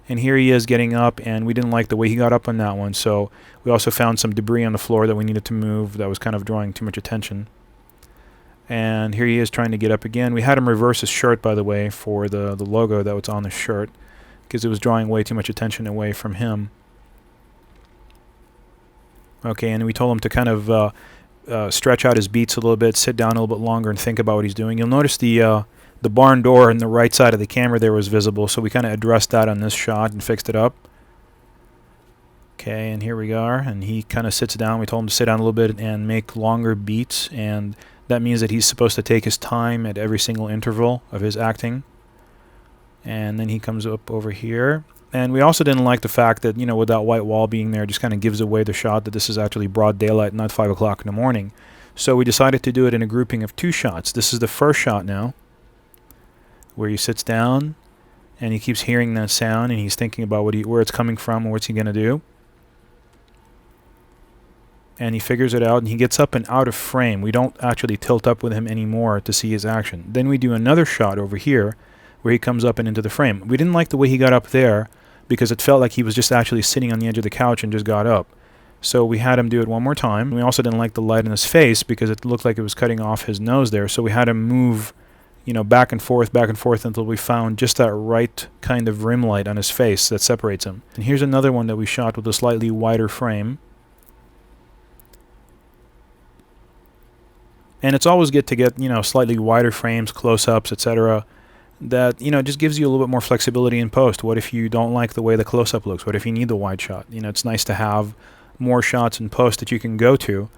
Speaker 1: And here he is getting up, and we didn't like the way he got up on that one, so we also found some debris on the floor that we needed to move that was kind of drawing too much attention. And here he is trying to get up again. We had him reverse his shirt, by the way, for the logo that was on the shirt, because it was drawing way too much attention away from him. Okay, and we told him to kind of stretch out his beats a little bit, sit down a little bit longer, and think about what he's doing. You'll notice the barn door on the right side of the camera there was visible, so we kind of addressed that on this shot and fixed it up. Okay, and here we are, and he kind of sits down. We told him to sit down a little bit and make longer beats, and that means that he's supposed to take his time at every single interval of his acting. And then he comes up over here. And we also didn't like the fact that, with that white wall being there, just kind of gives away the shot that this is actually broad daylight, not 5 o'clock in the morning. So we decided to do it in a grouping of 2 shots. This is the first shot now, where he sits down, and he keeps hearing that sound, and he's thinking about where it's coming from and what's he going to do. And he figures it out, and he gets up and out of frame. We don't actually tilt up with him anymore to see his action. Then we do another shot over here, where he comes up and into the frame. We didn't like the way he got up there, because it felt like he was just actually sitting on the edge of the couch and just got up. So we had him do it one more time. We also didn't like the light in his face, because it looked like it was cutting off his nose there. So we had him move, back and forth until we found just that right kind of rim light on his face that separates him. And here's another one that we shot with a slightly wider frame. And it's always good to get, slightly wider frames, close-ups, etc. That, just gives you a little bit more flexibility in post. What if you don't like the way the close-up looks? What if you need the wide shot? It's nice to have more shots in post that you can go to.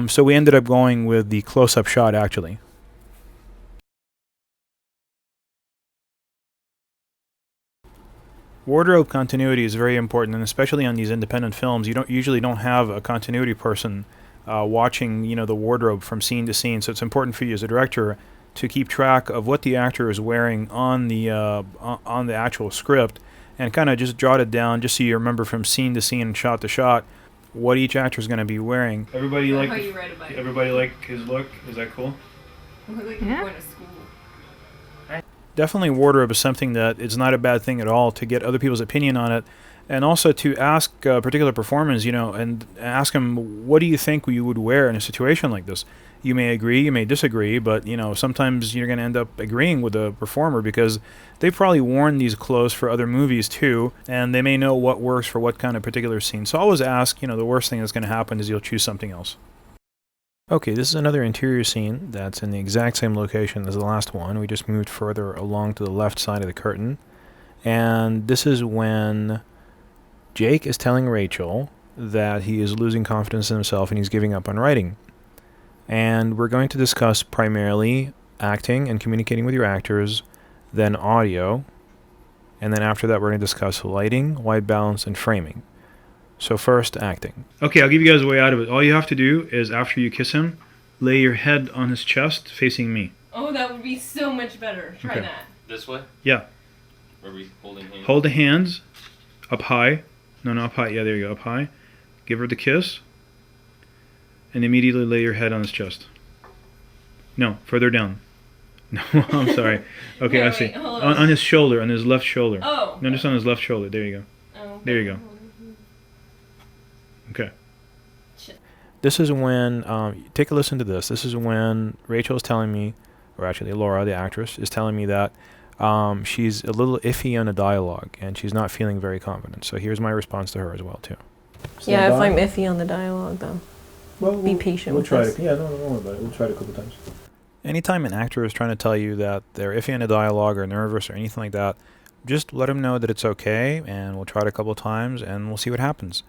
Speaker 1: So we ended up going with the close-up shot, actually. Wardrobe continuity is very important, and especially on these independent films, you usually don't have a continuity person watching, the wardrobe from scene to scene. So it's important for you as a director to keep track of what the actor is wearing on the actual script, and kind of just jot it down, just so you remember from scene to scene and shot to shot what each actor is going to be wearing. Everybody like his look? Is that cool?
Speaker 5: Like you're going to school.
Speaker 1: Definitely wardrobe is something that it's not a bad thing at all to get other people's opinion on it, and also to ask particular performers, and ask them, what do you think you would wear in a situation like this? You may agree, you may disagree, but sometimes you're going to end up agreeing with the performer, because they've probably worn these clothes for other movies too, and they may know what works for what kind of particular scene. So always ask. The worst thing that's going to happen is you'll choose something else. Okay, this is another interior scene that's in the exact same location as the last one. We just moved further along to the left side of the curtain. And this is when Jake is telling Rachel that he is losing confidence in himself and he's giving up on writing. And we're going to discuss primarily acting and communicating with your actors, then audio, and then after that we're going to discuss lighting, white balance, and framing. So first, acting. Okay, I'll give you guys a way out of it. All you have to do is, after you kiss him, lay your head on his chest facing me.
Speaker 5: Oh, that would be so much better. Try
Speaker 1: Okay.
Speaker 5: that.
Speaker 4: This way?
Speaker 1: Yeah.
Speaker 4: Are we holding hands?
Speaker 1: Hold the hands up high. No, up high. Yeah, there you go, up high. Give her the kiss. And immediately lay your head on his chest. No, further down. No, I'm sorry. Okay,
Speaker 5: No,
Speaker 1: I see.
Speaker 5: wait, hold on.
Speaker 1: On his shoulder, on his left shoulder.
Speaker 5: Oh.
Speaker 1: No, just on his left shoulder. There you go.
Speaker 5: Oh.
Speaker 1: There you go. Okay.
Speaker 5: Shit.
Speaker 1: This is when, take a listen to this. This is when Rachel is telling me, or actually Laura, the actress, is telling me that she's a little iffy on the dialogue and she's not feeling very confident. So here's my response to her as well, too.
Speaker 6: Yeah, if I'm iffy on the dialogue, though. Be patient
Speaker 1: We'll
Speaker 6: with
Speaker 1: try
Speaker 6: us.
Speaker 1: it. Yeah, don't worry about it. We'll try it a couple times. Anytime an actor is trying to tell you that they're iffy on the dialogue or nervous or anything like that, just let them know that it's okay, and we'll try it a couple of times, and we'll see what happens.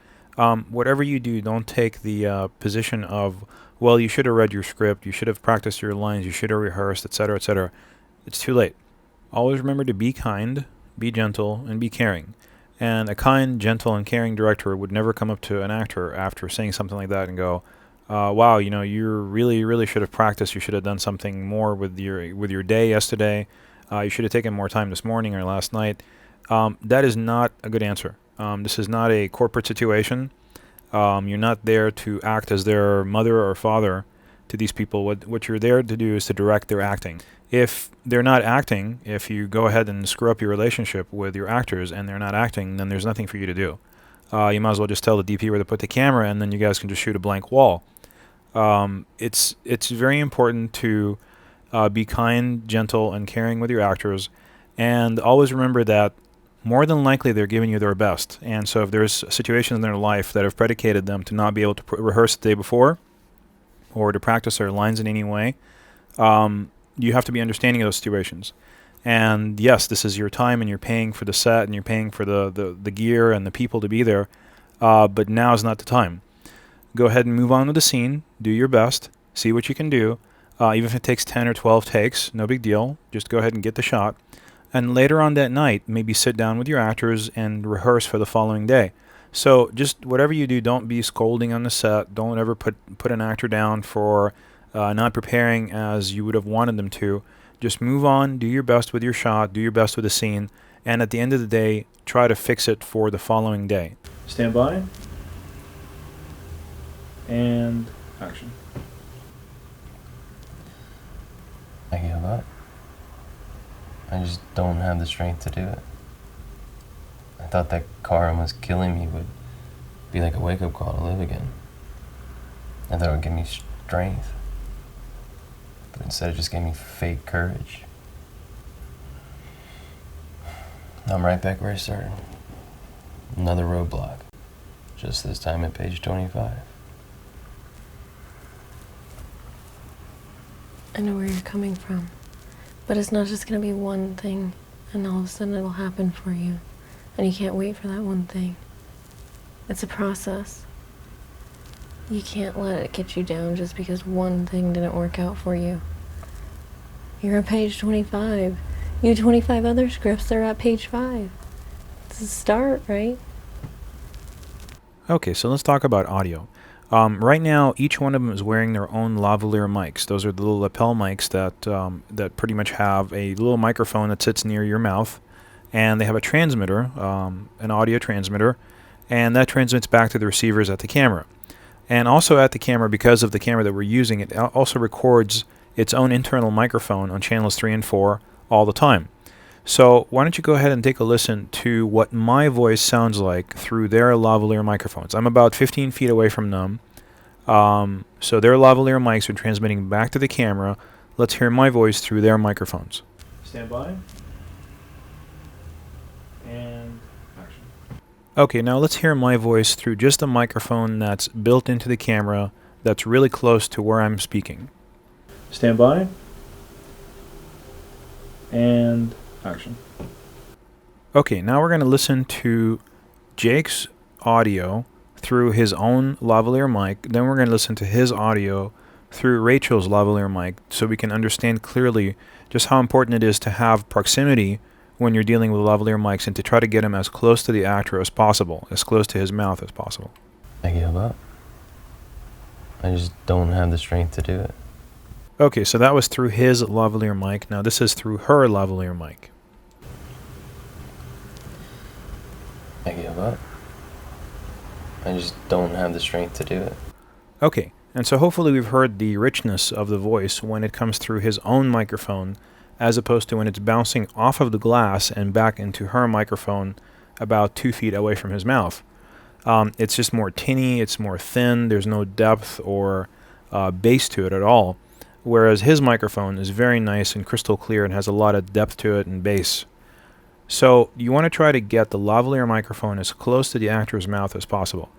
Speaker 1: Whatever you do, don't take the position of, well, you should have read your script, you should have practiced your lines, you should have rehearsed, etc., etc. It's too late. Always remember to be kind, be gentle, and be caring. And a kind, gentle, and caring director would never come up to an actor after saying something like that and go, wow, you know, you really should have practiced. You should have done something more with your day yesterday. You should have taken more time this morning or last night. That is not a good answer. This is not a corporate situation. You're not there to act as their mother or father to these people. What you're there to do is to direct their acting. If they're not acting, if you go ahead and screw up your relationship with your actors and they're not acting, then there's nothing for you to do. You might as well just tell the DP where to put the camera, and then you guys can just shoot a blank wall. It's very important to be kind, gentle, and caring with your actors, and always remember that more than likely they're giving you their best. And so if there's situations in their life that have predicated them to not be able to rehearse the day before or to practice their lines in any way, you have to be understanding of those situations. And yes, this is your time, and you're paying for the set, and you're paying for the gear and the people to be there, but now is not the time. Go ahead and move on with the scene, do your best, see what you can do. Even if it takes 10 or 12 takes, no big deal. Just go ahead and get the shot. And later on that night, maybe sit down with your actors and rehearse for the following day. So just whatever you do, don't be scolding on the set. Don't ever put an actor down for not preparing as you would have wanted them to. Just move on, do your best with your shot, do your best with the scene, and at the end of the day, try to fix it for the following day. Stand by. And action.
Speaker 7: I give up. I just don't have the strength to do it. I thought that car almost killing me would be like a wake-up call to live again. I thought it would give me strength. But instead it just gave me fake courage. I'm right back where I started. Another roadblock. Just this time at page 25.
Speaker 6: I know where you're coming from. But it's not just going to be one thing, and all of a sudden it'll happen for you. And you can't wait for that one thing. It's a process. You can't let it get you down just because one thing didn't work out for you. You're at page 25. You have 25 other scripts, they're at page 5. It's a start, right?
Speaker 1: Okay, so let's talk about audio. Right now, each one of them is wearing their own lavalier mics. Those are the little lapel mics that pretty much have a little microphone that sits near your mouth, and they have a transmitter, an audio transmitter, and that transmits back to the receivers at the camera. And also at the camera, because of the camera that we're using, it also records its own internal microphone on channels 3 and 4 all the time. So why don't you go ahead and take a listen to what my voice sounds like through their lavalier microphones. I'm about 15 feet away from them. So their lavalier mics are transmitting back to the camera. Let's hear my voice through their microphones. Stand by. And action. Okay, now let's hear my voice through just a microphone that's built into the camera that's really close to where I'm speaking. Stand by. And action. Okay, now we're going to listen to Jake's audio through his own lavalier mic. Then we're going to listen to his audio through Rachel's lavalier mic so we can understand clearly just how important it is to have proximity when you're dealing with lavalier mics and to try to get him as close to the actor as possible, as close to his mouth as possible.
Speaker 7: I give up. I just don't have the strength to do it.
Speaker 1: Okay, so that was through his lavalier mic. Now this is through her lavalier mic.
Speaker 7: I give up. I just don't have the strength to do it.
Speaker 1: Okay, and so hopefully we've heard the richness of the voice when it comes through his own microphone as opposed to when it's bouncing off of the glass and back into her microphone about 2 feet away from his mouth. It's just more tinny, it's more thin, there's no depth or bass to it at all, whereas his microphone is very nice and crystal clear and has a lot of depth to it and bass. So you want to try to get the lavalier microphone as close to the actor's mouth as possible.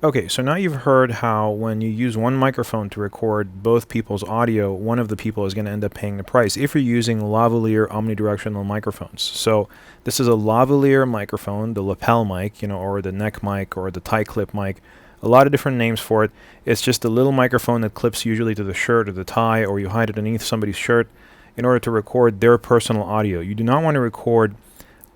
Speaker 1: Okay, so now you've heard how when you use one microphone to record both people's audio, one of the people is going to end up paying the price if you're using lavalier omnidirectional microphones. So this is a lavalier microphone, the lapel mic, or the neck mic or the tie clip mic. A lot of different names for it. It's just a little microphone that clips usually to the shirt or the tie, or you hide it underneath somebody's shirt in order to record their personal audio. You do not want to record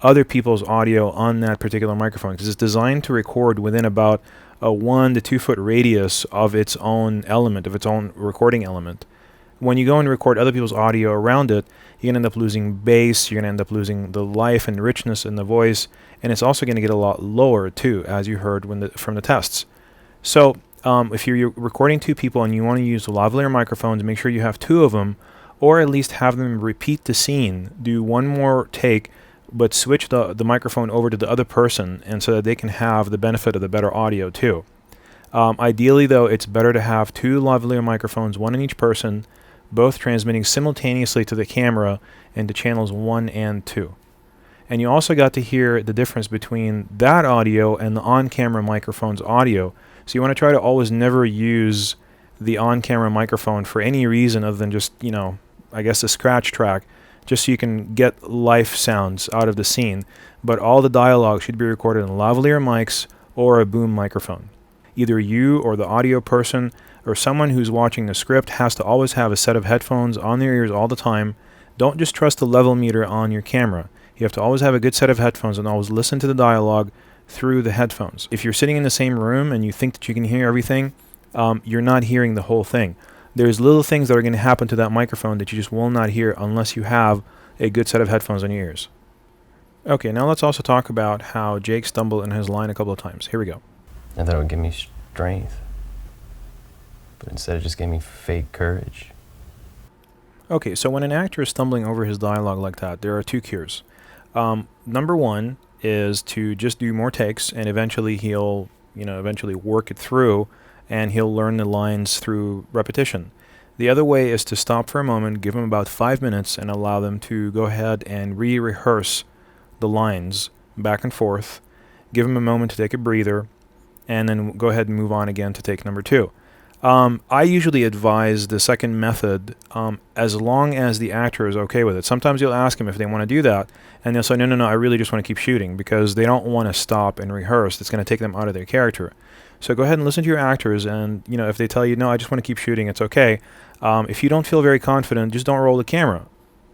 Speaker 1: other people's audio on that particular microphone because it's designed to record within about a 1 to 2 foot radius of its own element, of its own recording element. When you go and record other people's audio around it, you're going to end up losing bass, you're going to end up losing the life and richness in the voice, and it's also going to get a lot lower too, as you heard from the tests. So if you're recording 2 people and you want to use lavalier microphones, make sure you have 2 of them, or at least have them repeat the scene, do one more take, but switch the microphone over to the other person, and so that they can have the benefit of the better audio too. Ideally, though, it's better to have 2 lavalier microphones, 1 in each person, both transmitting simultaneously to the camera into channels 1 and 2. And you also got to hear the difference between that audio and the on-camera microphone's audio. So you want to try to always never use the on-camera microphone for any reason other than just, I guess a scratch track, just so you can get life sounds out of the scene. But all the dialogue should be recorded in lavalier mics or a boom microphone. Either you or the audio person or someone who's watching the script has to always have a set of headphones on their ears all the time. Don't just trust the level meter on your camera. You have to always have a good set of headphones and always listen to the dialogue through the headphones. If you're sitting in the same room and you think that you can hear everything, you're not hearing the whole thing. There's little things that are going to happen to that microphone that you just will not hear unless you have a good set of headphones on your ears. Okay, now let's also talk about how Jake stumbled in his line a couple of times. Here we go.
Speaker 7: I thought it would give me strength, but instead it just gave me fake courage.
Speaker 1: Okay, so when an actor is stumbling over his dialogue like that, there are 2 cures. Number 1 is to just do more takes, and eventually he'll, eventually work it through, and he'll learn the lines through repetition. The other way is to stop for a moment, give him about 5 minutes, and allow them to go ahead and re-rehearse the lines back and forth. Give him a moment to take a breather, and then go ahead and move on again to take number 2. I usually advise the second method as long as the actor is okay with it. Sometimes you'll ask them if they want to do that, and they'll say, no, I really just want to keep shooting, because they don't want to stop and rehearse. It's going to take them out of their character. So go ahead and listen to your actors, and if they tell you, no, I just want to keep shooting, it's okay. If you don't feel very confident, just don't roll the camera.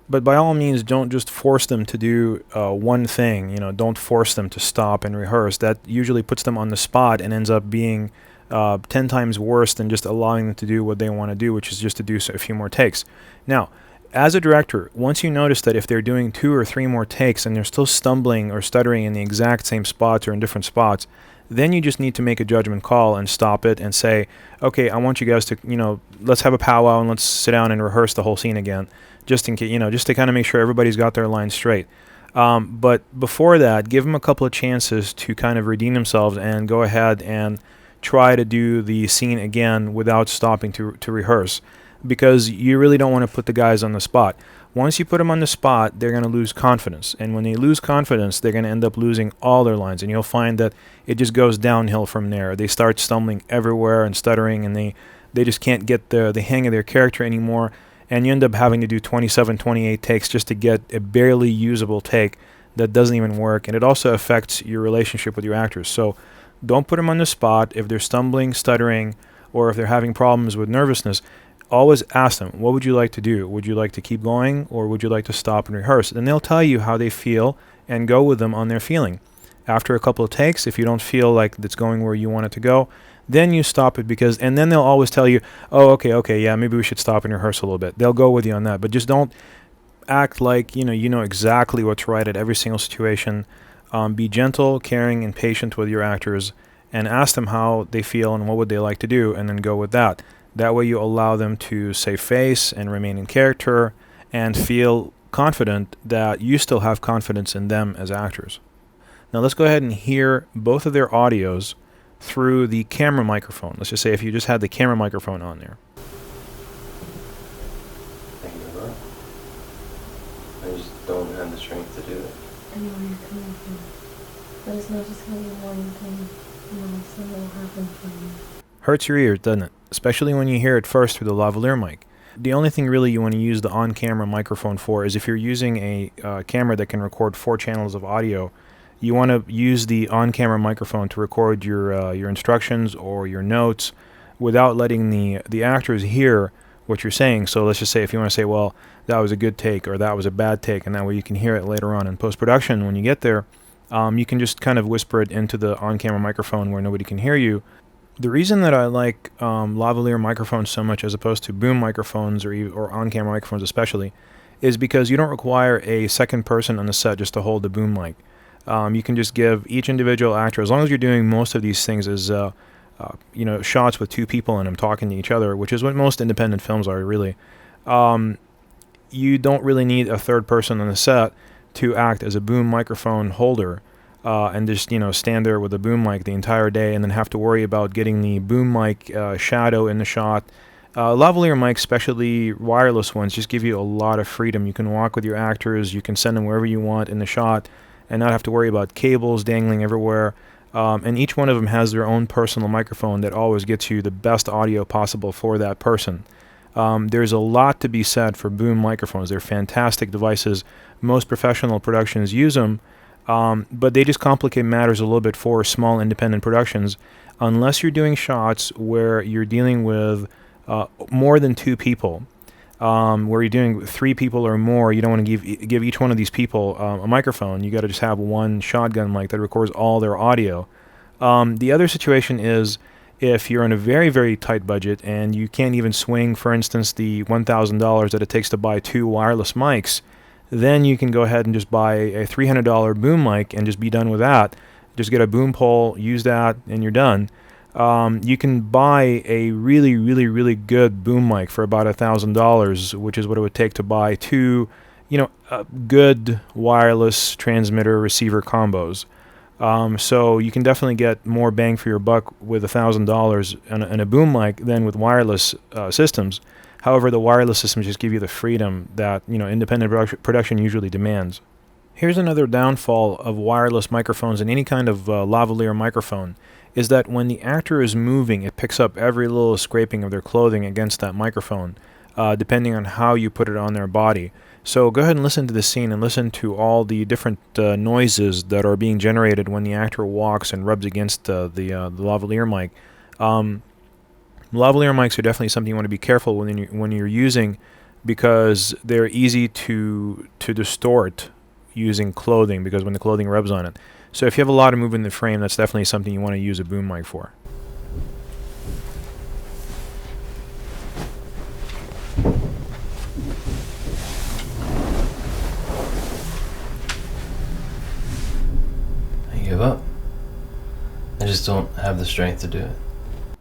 Speaker 1: But by all means, don't just force them to do one thing. Don't force them to stop and rehearse. That usually puts them on the spot and ends up being 10 times worse than just allowing them to do what they want to do, which is just to do a few more takes. Now, as a director, once you notice that if they're doing 2 or 3 more takes and they're still stumbling or stuttering in the exact same spots or in different spots, then you just need to make a judgment call and stop it and say, okay, I want you guys to, let's have a powwow and let's sit down and rehearse the whole scene again, just in case, just to kind of make sure everybody's got their lines straight. But before that, give them a couple of chances to kind of redeem themselves and go ahead and try to do the scene again without stopping to rehearse, because you really don't want to put the guys on the spot. Once you put them on the spot, they're going to lose confidence, and when they lose confidence, they're going to end up losing all their lines, and you'll find that it just goes downhill from there. They start stumbling everywhere and stuttering, and they just can't get the hang of their character anymore, and you end up having to do 27, 28 takes just to get a barely usable take that doesn't even work, and it also affects your relationship with your actors. So don't put them on the spot. If they're stumbling, stuttering, or if they're having problems with nervousness, always ask them, what would you like to do? Would you like to keep going, or would you like to stop and rehearse? And they'll tell you how they feel, and go with them on their feeling. After a couple of takes, if you don't feel like it's going where you want it to go, then you stop it, and then they'll always tell you, oh, okay, yeah, maybe we should stop and rehearse a little bit. They'll go with you on that, but just don't act like you know exactly what's right at every single situation. Be gentle, caring, and patient with your actors, and ask them how they feel and what would they like to do, and then go with that. That way you allow them to save face and remain in character and feel confident that you still have confidence in them as actors. Now let's go ahead and hear both of their audios through the camera microphone. Let's just say if you just had the camera microphone on there.
Speaker 7: I just don't have the strength to do it.
Speaker 6: I know where you're coming from. But it's not just going to be one thing, and all of a sudden it'll happen for you.
Speaker 1: Hurts your ears, doesn't it? Especially when you hear it first through the lavalier mic. The only thing really you want to use the on-camera microphone for is if you're using a camera that can record 4 channels of audio, you want to use the on-camera microphone to record your instructions or your notes without letting the actors hear what you're saying. So let's just say if you want to say, well, that was a good take or that was a bad take, and that way you can hear it later on in post-production when you get there, you can just kind of whisper it into the on-camera microphone where nobody can hear you. The reason that I like lavalier microphones so much as opposed to boom microphones or on-camera microphones especially is because you don't require a second person on the set just to hold the boom mic. You can just give each individual actor, as long as you're doing most of these things as shots with 2 people in them talking to each other, which is what most independent films are really, you don't really need a third person on the set to act as a boom microphone holder. And just stand there with a boom mic the entire day and then have to worry about getting the boom mic shadow in the shot. Lavalier mics, especially wireless ones, just give you a lot of freedom. You can walk with your actors, you can send them wherever you want in the shot and not have to worry about cables dangling everywhere. And each one of them has their own personal microphone that always gets you the best audio possible for that person. There's a lot to be said for boom microphones. They're fantastic devices. Most professional productions use them. But they just complicate matters a little bit for small independent productions. Unless you're doing shots where you're dealing with more than 2 people, where you're doing 3 people or more, you don't want to give each one of these people a microphone. You got to just have one shotgun mic that records all their audio. The other situation is if you're on a very, very tight budget and you can't even swing, for instance, the $1,000 that it takes to buy 2 wireless mics, then you can go ahead and just buy a $300 boom mic and just be done with that. Just get a boom pole, use that, and you're done. You can buy a really, really, really good boom mic for about $1,000, which is what it would take to buy 2, good wireless transmitter receiver combos. So you can definitely get more bang for your buck with $1,000 in a boom mic than with wireless systems. However, the wireless systems just give you the freedom that independent production usually demands. Here's another downfall of wireless microphones and any kind of lavalier microphone is that when the actor is moving, it picks up every little scraping of their clothing against that microphone, depending on how you put it on their body. So go ahead and listen to the scene and listen to all the different noises that are being generated when the actor walks and rubs against the lavalier mic. Lavalier mics are definitely something you want to be careful when you're using because they're easy to distort using clothing because when the clothing rubs on it. So if you have a lot of movement in the frame, that's definitely something you want to use a boom mic for.
Speaker 7: I give up. I just don't have the strength to do it.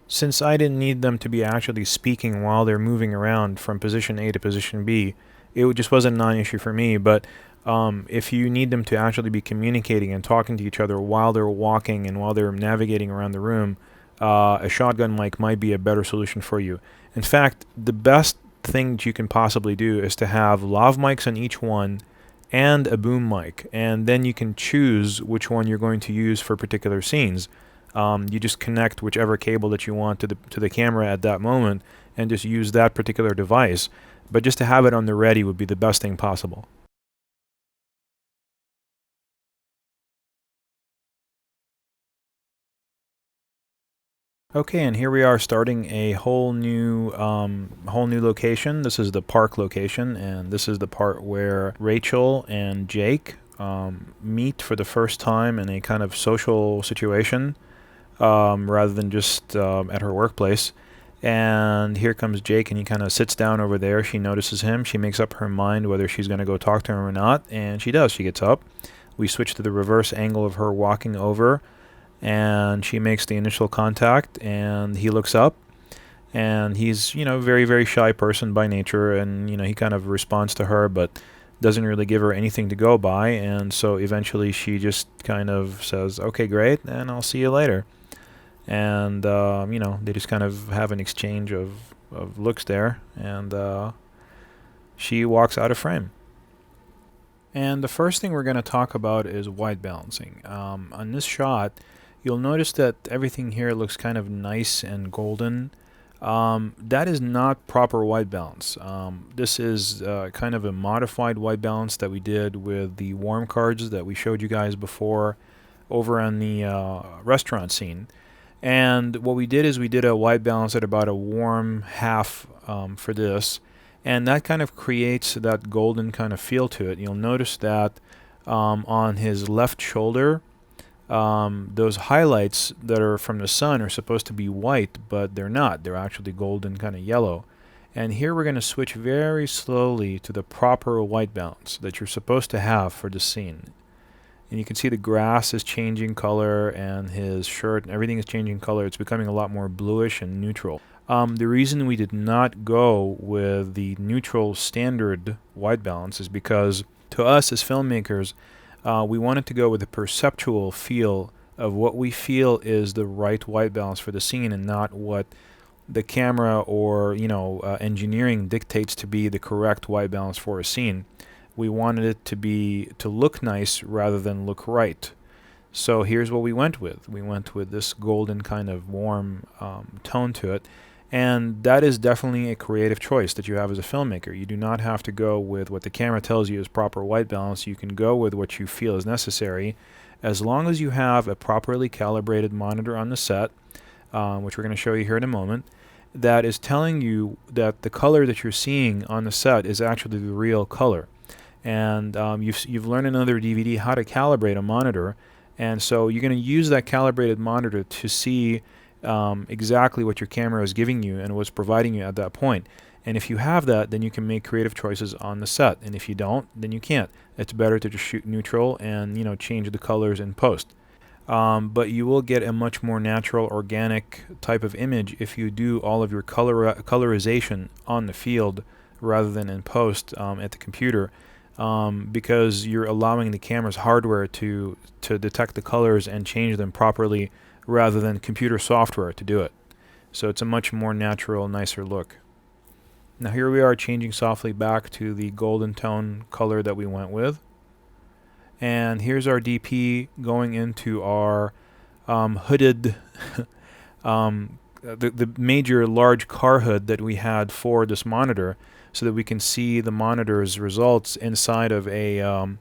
Speaker 1: Since I didn't need them to be actually speaking while they're moving around from position A to position B, it just wasn't a non-issue for me. But if you need them to actually be communicating and talking to each other while they're walking and while they're navigating around the room, a shotgun mic might be a better solution for you. In fact, the best thing that you can possibly do is to have lav mics on each one and a boom mic, and then you can choose which one you're going to use for particular scenes. You just connect whichever cable that you want to the camera at that moment, and just use that particular device. But just to have it on the ready would be the best thing possible. Okay, and here we are starting a whole new location. This is the park location, and this is the part where Rachel and Jake meet for the first time in a kind of social situation, rather than just at her workplace. And here comes Jake, and he kind of sits down over there. She notices him. She makes up her mind whether she's going to go talk to him or not, and she does. She gets up. We switch to the reverse angle of her walking over, and she makes the initial contact, and he looks up, and he's, very, very shy person by nature, and, he kind of responds to her, but doesn't really give her anything to go by, and so eventually she just kind of says, okay, great, and I'll see you later. And, they just kind of have an exchange of looks there, and she walks out of frame. And the first thing we're going to talk about is white balancing. On this shot, you'll notice that everything here looks kind of nice and golden. That is not proper white balance. This is kind of a modified white balance that we did with the warm cards that we showed you guys before over on the restaurant scene. And what we did is we did a white balance at about a warm half for this, and that kind of creates that golden kind of feel to it. You'll notice that on his left shoulder, those highlights that are from the sun are supposed to be white, but they're not. They're actually golden, kind of yellow. And here we're going to switch very slowly to the proper white balance that you're supposed to have for the scene. And you can see the grass is changing color, and his shirt and everything is changing color. It's becoming a lot more bluish and neutral. The reason we did not go with the neutral standard white balance is because to us as filmmakers, we wanted to go with the perceptual feel of what we feel is the right white balance for the scene, and not what the camera or engineering dictates to be the correct white balance for a scene. We wanted it to look nice rather than look right. So here's what we went with. We went with this golden kind of warm tone to it. And that is definitely a creative choice that you have as a filmmaker. You do not have to go with what the camera tells you is proper white balance. You can go with what you feel is necessary, as long as you have a properly calibrated monitor on the set, which we're going to show you here in a moment, that is telling you that the color that you're seeing on the set is actually the real color. And you've learned in another DVD how to calibrate a monitor, and so you're going to use that calibrated monitor to see exactly what your camera is giving you and what's providing you at that point. And if you have that, then you can make creative choices on the set, and if you don't, then you can't. It's better to just shoot neutral and change the colors in post. But you will get a much more natural, organic type of image if you do all of your colorization on the field rather than in post at the computer. Because you're allowing the camera's hardware to detect the colors and change them properly rather than computer software to do it. So it's a much more natural, nicer look. Now here we are changing softly back to the golden tone color that we went with. And here's our DP going into our hooded, the major large car hood that we had for this monitor, so that we can see the monitor's results inside of a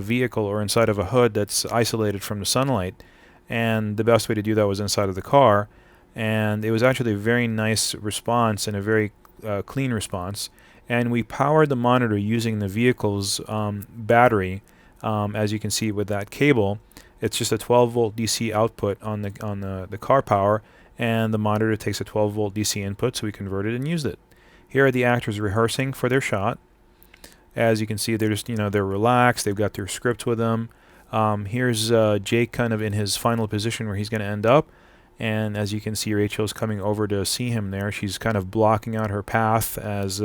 Speaker 1: vehicle or inside of a hood that's isolated from the sunlight. And the best way to do that was inside of the car, and it was actually a very nice response and a very clean response. And we powered the monitor using the vehicle's battery, as you can see with that cable. It's just a 12-volt DC output on the car power, and the monitor takes a 12-volt DC input, so we converted and used it. Here are the actors rehearsing for their shot. As you can see, they're just, they're relaxed. They've got their script with them. Here's Jake kind of in his final position where he's going to end up. And as you can see, Rachel's coming over to see him there. She's kind of blocking out her path as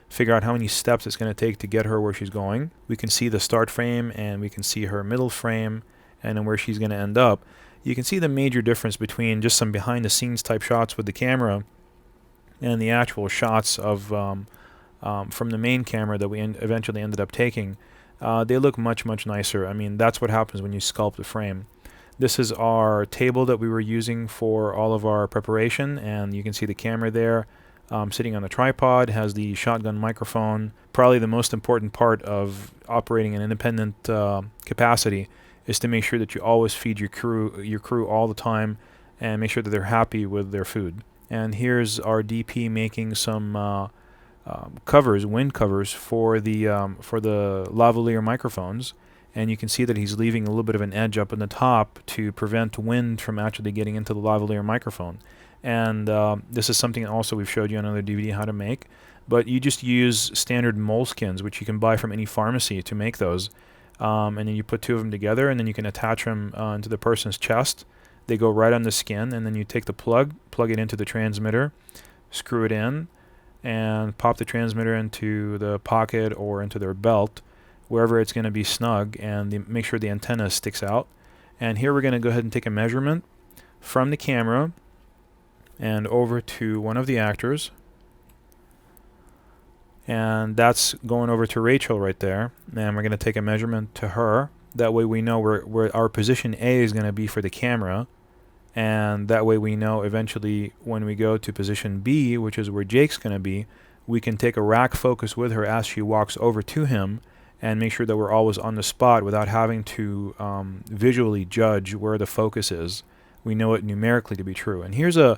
Speaker 1: figure out how many steps it's going to take to get her where she's going. We can see the start frame, and we can see her middle frame, and then where she's going to end up. You can see the major difference between just some behind-the-scenes type shots with the camera and the actual shots of from the main camera that we eventually ended up taking. They look much, much nicer. I mean, that's what happens when you sculpt a frame. This is our table that we were using for all of our preparation, and you can see the camera there sitting on the tripod, has the shotgun microphone. Probably the most important part of operating an independent capacity is to make sure that you always feed your crew all the time, and make sure that they're happy with their food. And here's our DP making some covers, wind covers for the lavalier microphones. And you can see that he's leaving a little bit of an edge up in the top to prevent wind from actually getting into the lavalier microphone. And this is something also we've showed you on another DVD how to make. But you just use standard moleskins, which you can buy from any pharmacy to make those. And then you put two of them together, and then you can attach them into the person's chest. They go right on the skin, and then you take the plug it into the transmitter, screw it in, and pop the transmitter into the pocket or into their belt, wherever it's going to be snug, and make sure the antenna sticks out. And here we're going to go ahead and take a measurement from the camera and over to one of the actors. And that's going over to Rachel right there. And we're going to take a measurement to her. That way we know where our position A is going to be for the camera. And that way we know eventually when we go to position B, which is where Jake's going to be, we can take a rack focus with her as she walks over to him, and make sure that we're always on the spot without having to visually judge where the focus is. We know it numerically to be true. And here's the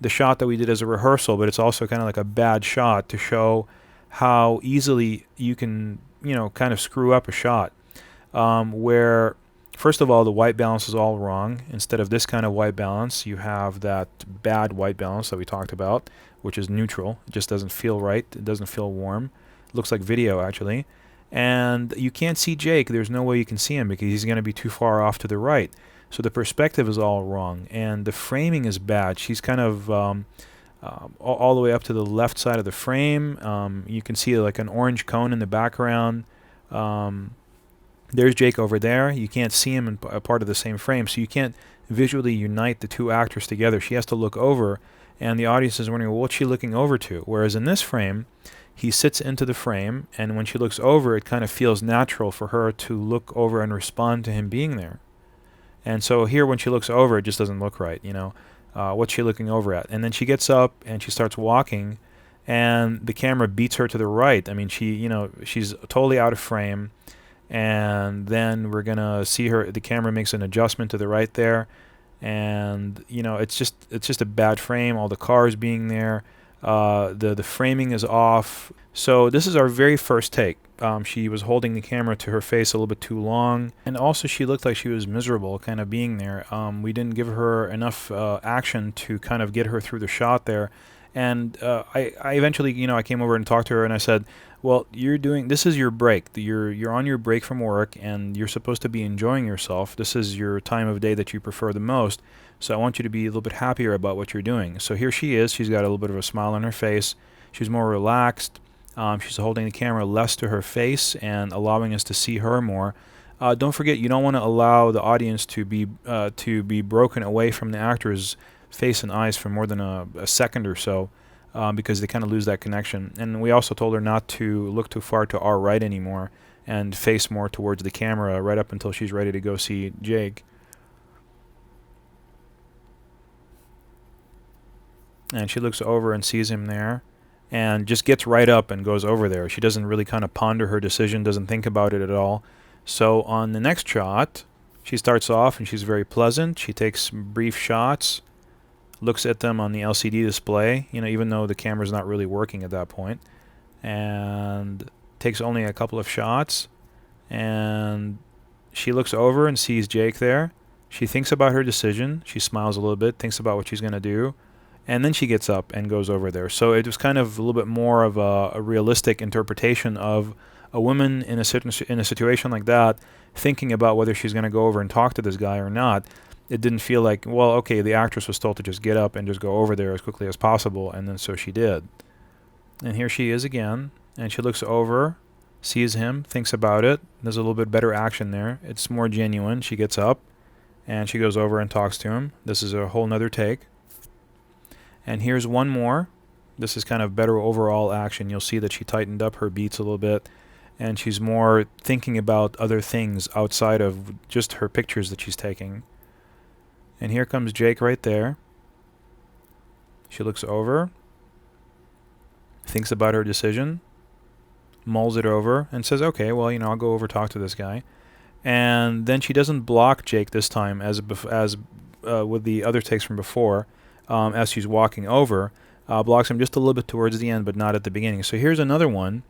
Speaker 1: shot that we did as a rehearsal, but it's also kind of like a bad shot to show how easily you can, kind of screw up a shot. Where, first of all, the white balance is all wrong. Instead of this kind of white balance, you have that bad white balance that we talked about, which is neutral. It just doesn't feel right. It doesn't feel warm. It looks like video, actually. And you can't see Jake. There's no way you can see him because he's going to be too far off to the right. So the perspective is all wrong, and the framing is bad. She's kind of all the way up to the left side of the frame. You can see like an orange cone in the background. There's Jake over there. You can't see him in a part of the same frame, so you can't visually unite the two actors together. She has to look over, and the audience is wondering, well, what's she looking over to? Whereas in this frame, he sits into the frame, and when she looks over, it kind of feels natural for her to look over and respond to him being there. And so here, when she looks over, it just doesn't look right, what's she looking over at? And then she gets up, and she starts walking, and the camera beats her to the right. I mean, she's totally out of frame, and then we're going to see her, the camera makes an adjustment to the right there, and, it's just a bad frame, all the cars being there. The framing is off. So this is our very first take. She was holding the camera to her face a little bit too long, and also she looked like she was miserable kind of being there. We didn't give her enough action to kind of get her through the shot there. And I eventually, I came over and talked to her, and I said, well, this is your break. You're on your break from work, and you're supposed to be enjoying yourself. This is your time of day that you prefer the most. So I want you to be a little bit happier about what you're doing. So here she is. She's got a little bit of a smile on her face. She's more relaxed. She's holding the camera less to her face and allowing us to see her more. Don't forget, you don't want to allow the audience to be broken away from the actor's face and eyes for more than a second or so, because they kind of lose that connection. And we also told her not to look too far to our right anymore and face more towards the camera right up until she's ready to go see Jake. And she looks over and sees him there and just gets right up and goes over there. She doesn't really kind of ponder her decision, doesn't think about it at all. So on the next shot, she starts off and she's very pleasant. She takes brief shots, looks at them on the LCD display, even though the camera's not really working at that point, and takes only a couple of shots. And she looks over and sees Jake there. She thinks about her decision. She smiles a little bit, thinks about what she's going to do. And then she gets up and goes over there. So it was kind of a little bit more of a realistic interpretation of a woman in a situation like that, thinking about whether she's going to go over and talk to this guy or not. It didn't feel like, well, okay, the actress was told to just get up and just go over there as quickly as possible, and then so she did. And here she is again, and she looks over, sees him, thinks about it. There's a little bit better action there. It's more genuine. She gets up, and she goes over and talks to him. This is a whole nother take. And here's one more. This is kind of better overall action. You'll see that she tightened up her beats a little bit, and she's more thinking about other things outside of just her pictures that she's taking. And here comes Jake right there. She looks over, thinks about her decision, mulls it over, and says, okay, well, you know, I'll go over talk to this guy. And then she doesn't block Jake this time as with the other takes from before, as she's walking over. Blocks him just a little bit towards the end, but not at the beginning. So here's another one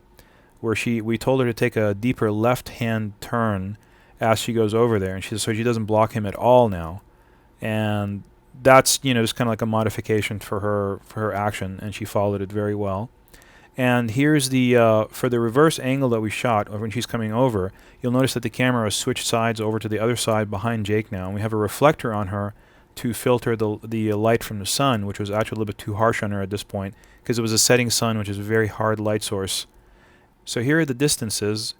Speaker 1: where we told her to take a deeper left-hand turn as she goes over there, and so she doesn't block him at all now. And that's, you know, just kind of like a modification for her action, and she followed it very well. And here's the for the reverse angle that we shot when she's coming over, you'll notice that the camera has switched sides over to the other side behind Jake now, and we have a reflector on her to filter the light from the sun, which was actually a little bit too harsh on her at this point because it was a setting sun, which is a very hard light source. So here are the distances.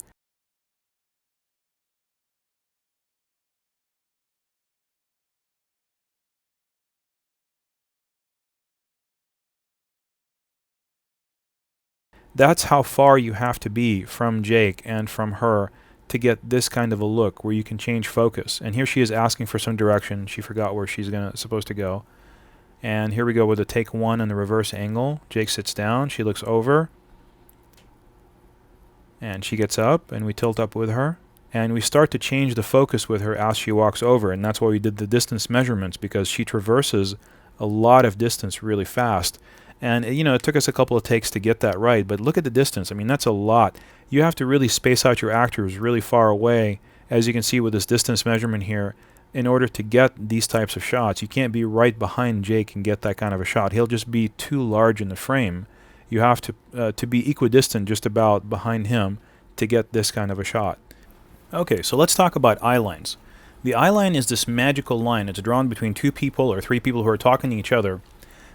Speaker 1: That's how far you have to be from Jake and from her to get this kind of a look where you can change focus. And here she is asking for some direction. She forgot where she's supposed to go. And here we go with a take one on the reverse angle. Jake sits down, she looks over, and she gets up, and we tilt up with her. And we start to change the focus with her as she walks over, and that's why we did the distance measurements, because she traverses a lot of distance really fast. And, you know, it took us a couple of takes to get that right, but look at the distance. I mean, that's a lot. You have to really space out your actors really far away, as you can see with this distance measurement here, in order to get these types of shots. You can't be right behind Jake and get that kind of a shot. He'll just be too large in the frame. You have to be equidistant just about behind him to get this kind of a shot. Okay, so let's talk about eye lines. The eye line is this magical line. It's drawn between two people or three people who are talking to each other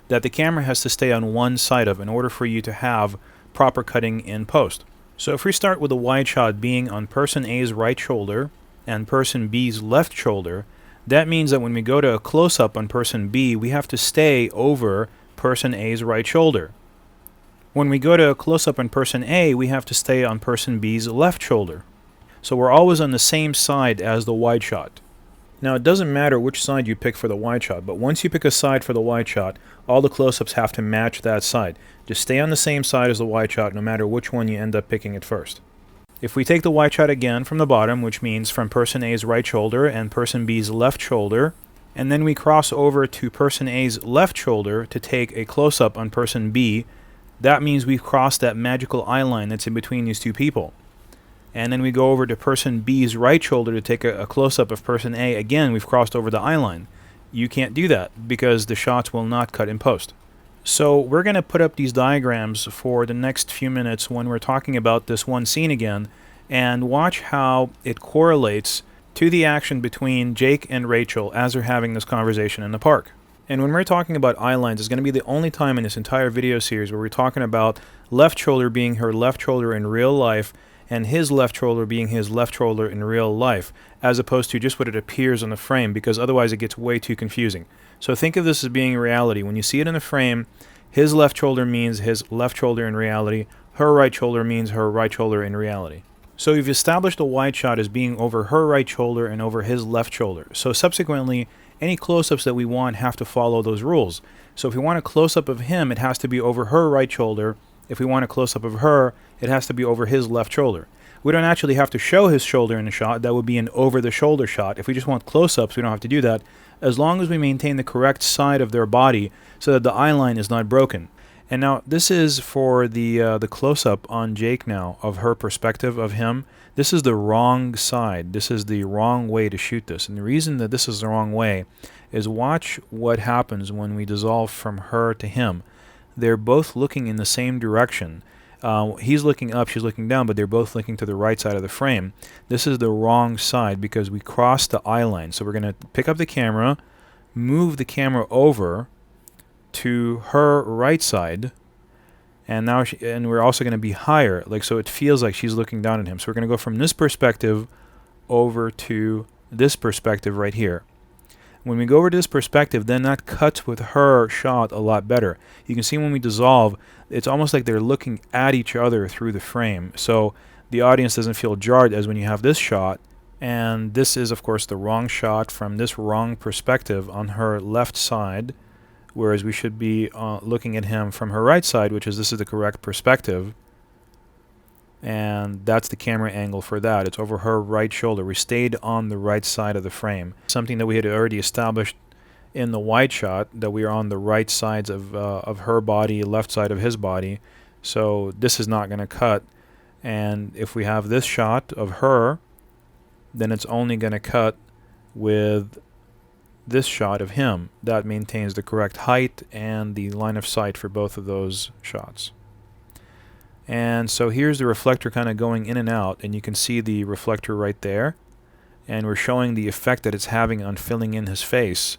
Speaker 1: that the camera has to stay on one side of in order for you to have proper cutting in post. So if we start with a wide shot being on person A's right shoulder and person B's left shoulder, that means that when we go to a close-up on person B, we have to stay over person A's right shoulder. When we go to a close-up on person A, we have to stay on person B's left shoulder. So we're always on the same side as the wide shot. Now, it doesn't matter which side you pick for the wide shot, but once you pick a side for the wide shot, all the close-ups have to match that side. Just stay on the same side as the wide shot no matter which one you end up picking at first. If we take the wide shot again from the bottom, which means from person A's right shoulder and person B's left shoulder, and then we cross over to person A's left shoulder to take a close-up on person B, that means we've crossed that magical eye line that's in between these two people. And then we go over to person B's right shoulder to take a close-up of person A. Again, we've crossed over the eye line. You can't do that because the shots will not cut in post. So we're going to put up these diagrams for the next few minutes when we're talking about this one scene again, and watch how it correlates to the action between Jake and Rachel as they're having this conversation in the park. And when we're talking about eye lines, it's going to be the only time in this entire video series where we're talking about left shoulder being her left shoulder in real life and his left shoulder being his left shoulder in real life, as opposed to just what it appears on the frame, because otherwise it gets way too confusing. So think of this as being reality. When you see it in the frame, his left shoulder means his left shoulder in reality, her right shoulder means her right shoulder in reality. So we've established a wide shot as being over her right shoulder and over his left shoulder. So subsequently, any close-ups that we want have to follow those rules. So if we want a close-up of him, it has to be over her right shoulder. If we want a close-up of her, it has to be over his left shoulder. We don't actually have to show his shoulder in the shot. That would be an over-the-shoulder shot. If we just want close-ups, we don't have to do that, as long as we maintain the correct side of their body so that the eye line is not broken. And now, this is for the close-up on Jake now, of her perspective of him. This is the wrong side. This is the wrong way to shoot this. And the reason that this is the wrong way is watch what happens when we dissolve from her to him. They're both looking in the same direction. He's looking up, she's looking down, but they're both looking to the right side of the frame. This is the wrong side because we crossed the eye line. So we're going to pick up the camera, move the camera over to her right side, and now we're also going to be higher, like so it feels like she's looking down at him. So we're going to go from this perspective over to this perspective right here. When we go over to this perspective, then that cuts with her shot a lot better. You can see when we dissolve, it's almost like they're looking at each other through the frame. So the audience doesn't feel jarred as when you have this shot And this is, of course, the wrong shot from this wrong perspective on her left side, whereas we should be looking at him from her right side, which is this is the correct perspective. And that's the camera angle for that. It's over her right shoulder. We stayed on the right side of the frame. Something that we had already established in the wide shot, that we are on the right sides of her body, left side of his body. So this is not going to cut. And if we have this shot of her, then it's only going to cut with this shot of him. That maintains the correct height and the line of sight for both of those shots. And so here's the reflector kind of going in and out, and you can see the reflector right there, and we're showing the effect that it's having on filling in his face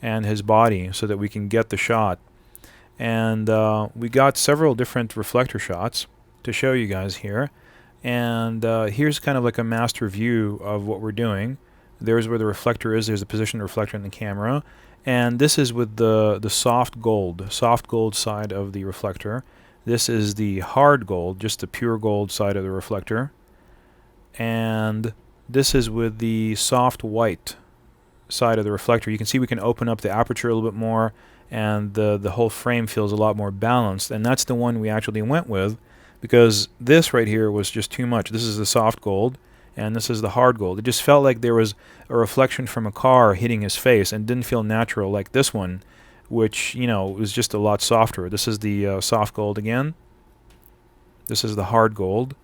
Speaker 1: and his body so that we can get the shot. And we got several different reflector shots to show you guys here. And here's kind of like a master view of what we're doing. There's where the reflector is. There's the position of the reflector in the camera. And this is with the soft gold side of the reflector. This is the hard gold, just the pure gold side of the reflector. And this is with the soft white side of the reflector. You can see we can open up the aperture a little bit more, and the whole frame feels a lot more balanced. And that's the one we actually went with, because this right here was just too much. This is the soft gold, and this is the hard gold. It just felt like there was a reflection from a car hitting his face, and didn't feel natural like this one, which, you know, was just a lot softer. This is the soft gold again. This is the hard gold.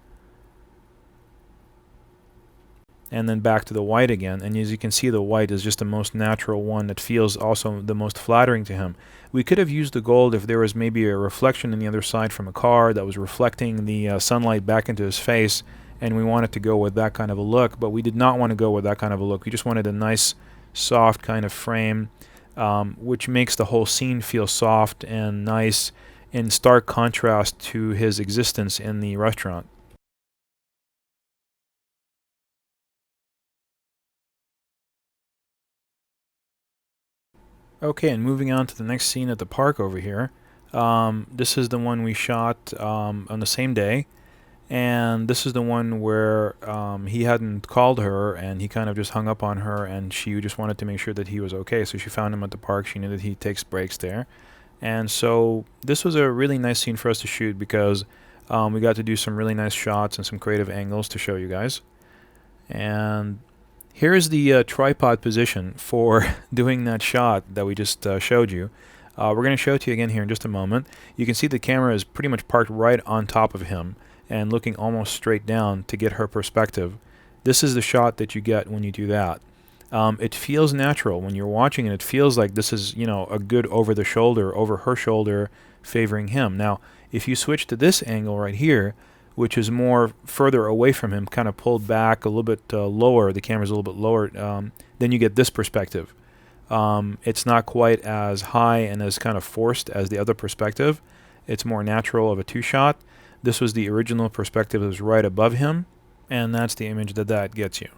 Speaker 1: And then back to the white again. And as you can see, the white is just the most natural one that feels also the most flattering to him. We could have used the gold if there was maybe a reflection on the other side from a car that was reflecting the sunlight back into his face, and we wanted to go with that kind of a look, but we did not want to go with that kind of a look. We just wanted a nice, soft kind of frame, which makes the whole scene feel soft and nice, in stark contrast to his existence in the restaurant. Okay, and moving on to the next scene at the park over here. This is the one we shot on the same day, and this is the one where he hadn't called her, and he kind of just hung up on her, and she just wanted to make sure that he was okay. So she found him at the park. She knew that he takes breaks there. And so this was a really nice scene for us to shoot, because we got to do some really nice shots and some creative angles to show you guys. And here's the tripod position for doing that shot that we just showed you. We're going to show it to you again here in just a moment. You can see the camera is pretty much parked right on top of him and looking almost straight down to get her perspective. This is the shot that you get when you do that. It feels natural when you're watching it. It feels like this is, you know, a good over her shoulder, favoring him. Now, if you switch to this angle right here, which is more further away from him, kind of pulled back a little bit lower, the camera's a little bit lower, then you get this perspective. It's not quite as high and as kind of forced as the other perspective. It's more natural of a two-shot. This was the original perspective that was right above him, and that's the image that gets you.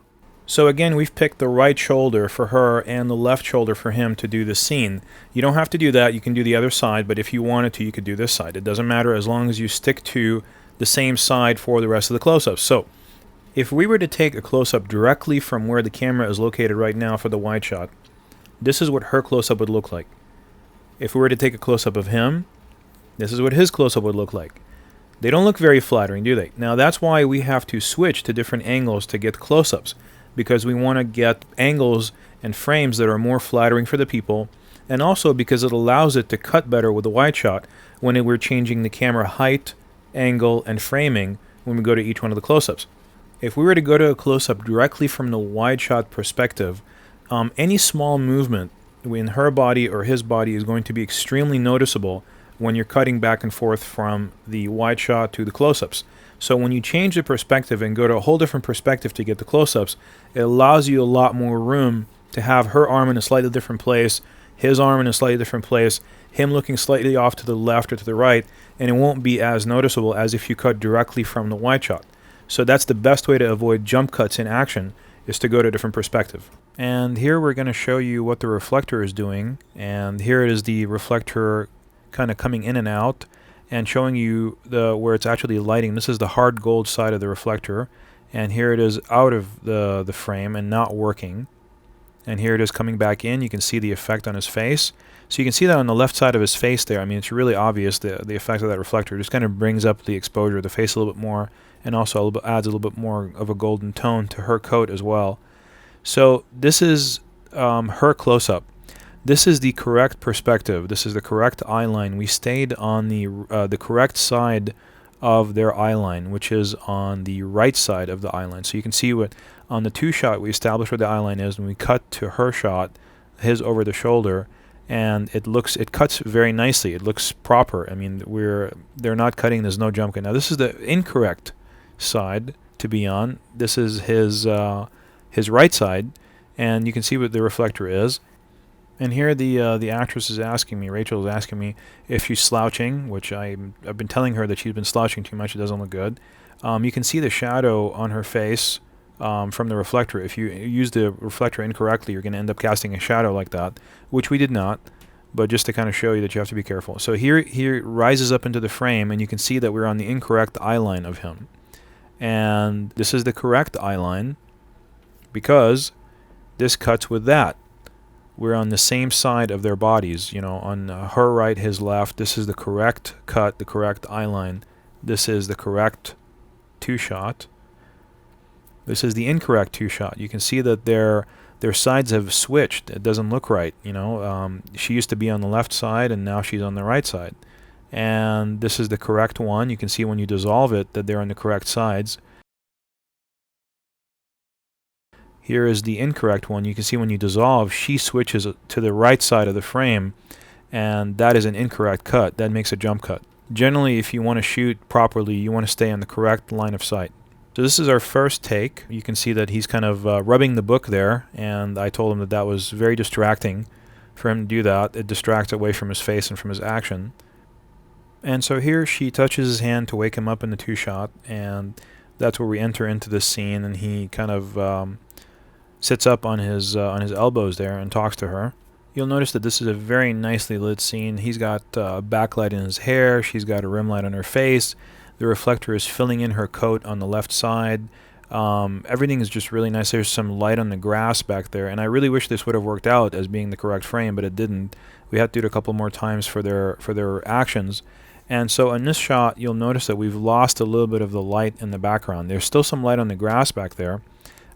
Speaker 1: So again, we've picked the right shoulder for her and the left shoulder for him to do the scene. You don't have to do that. You can do the other side, but if you wanted to, you could do this side. It doesn't matter as long as you stick to the same side for the rest of the close-ups. So if we were to take a close-up directly from where the camera is located right now for the wide shot, this is what her close-up would look like. If we were to take a close-up of him, this is what his close-up would look like. They don't look very flattering, do they? Now that's why we have to switch to different angles to get close-ups, because we want to get angles and frames that are more flattering for the people, and also because it allows it to cut better with the wide shot when we're changing the camera height, angle, and framing when we go to each one of the close-ups. If we were to go to a close-up directly from the wide shot perspective, any small movement in her body or his body is going to be extremely noticeable when you're cutting back and forth from the wide shot to the close-ups. So when you change the perspective and go to a whole different perspective to get the close-ups, it allows you a lot more room to have her arm in a slightly different place, his arm in a slightly different place, him looking slightly off to the left or to the right, and it won't be as noticeable as if you cut directly from the wide shot. So that's the best way to avoid jump cuts in action, is to go to a different perspective. And here we're going to show you what the reflector is doing, and here it is the reflector kind of coming in and out and showing you where it's actually lighting. This is the hard gold side of the reflector, and here it is out of the frame and not working. And here it is coming back in. You can see the effect on his face. So you can see that on the left side of his face there. I mean, it's really obvious, the effect of that reflector. It just kind of brings up the exposure of the face a little bit more, and also adds a little bit more of a golden tone to her coat as well. So this is her close-up. This is the correct perspective. This is the correct eye line. We stayed on the correct side of their eye line, which is on the right side of the eye line. So you can see what on the two shot we established where the eye line is, and we cut to her shot, his over the shoulder, and it cuts very nicely. It looks proper. I mean, they're not cutting. There's no jump cut. Now this is the incorrect side to be on. This is his right side, and you can see what the reflector is. And here the actress is asking me, Rachel is asking me if she's slouching, which I've been telling her that she's been slouching too much. It doesn't look good. You can see the shadow on her face from the reflector. If you use the reflector incorrectly, you're going to end up casting a shadow like that, which we did not, but just to kind of show you that you have to be careful. So here he rises up into the frame, and you can see that we're on the incorrect eye line of him. And this is the correct eye line because this cuts with that. We're on the same side of their bodies, you know, on her right, his left. This is the correct cut, the correct eye line. This is the correct two-shot. This is the incorrect two-shot. You can see that their sides have switched. It doesn't look right, you know. She used to be on the left side, and now she's on the right side. And this is the correct one. You can see when you dissolve it that they're on the correct sides. Here is the incorrect one. You can see when you dissolve, she switches to the right side of the frame, and that is an incorrect cut. That makes a jump cut. Generally, if you want to shoot properly, you want to stay on the correct line of sight. So this is our first take. You can see that he's kind of rubbing the book there, and I told him that that was very distracting for him to do that. It distracts away from his face and from his action. And so here she touches his hand to wake him up in the two-shot, and that's where we enter into this scene, and he kind of sits up on his elbows there and talks to her. You'll notice that this is a very nicely lit scene. He's got a backlight in his hair. She's got a rim light on her face. The reflector is filling in her coat on the left side. Everything is just really nice. There's some light on the grass back there, and I really wish this would have worked out as being the correct frame, but it didn't. We had to do it a couple more times for their actions. And so in this shot, you'll notice that we've lost a little bit of the light in the background. There's still some light on the grass back there.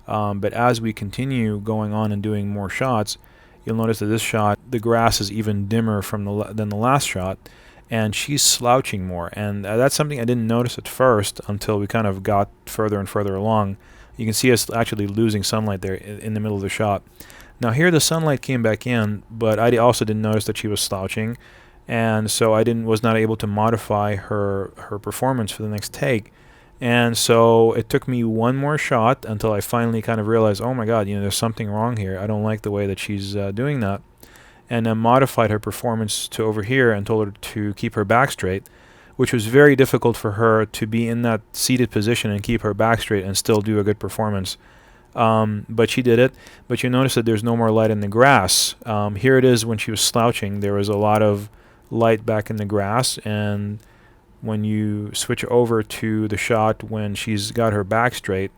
Speaker 1: But as we continue going on and doing more shots, you'll notice that this shot, the grass is even dimmer than the last shot, and she's slouching more. And that's something I didn't notice at first until we kind of got further and further along. You can see us actually losing sunlight there in the middle of the shot. Now here the sunlight came back in, but I also didn't notice that she was slouching, and so I was not able to modify her performance for the next take. And so it took me one more shot until I finally kind of realized, oh my God, you know, there's something wrong here. I don't like the way that she's doing that. And then modified her performance to over here and told her to keep her back straight, which was very difficult for her to be in that seated position and keep her back straight and still do a good performance. But she did it. But you notice that there's no more light in the grass. Here it is when she was slouching. There was a lot of light back in the grass, and when you switch over to the shot when she's got her back straight,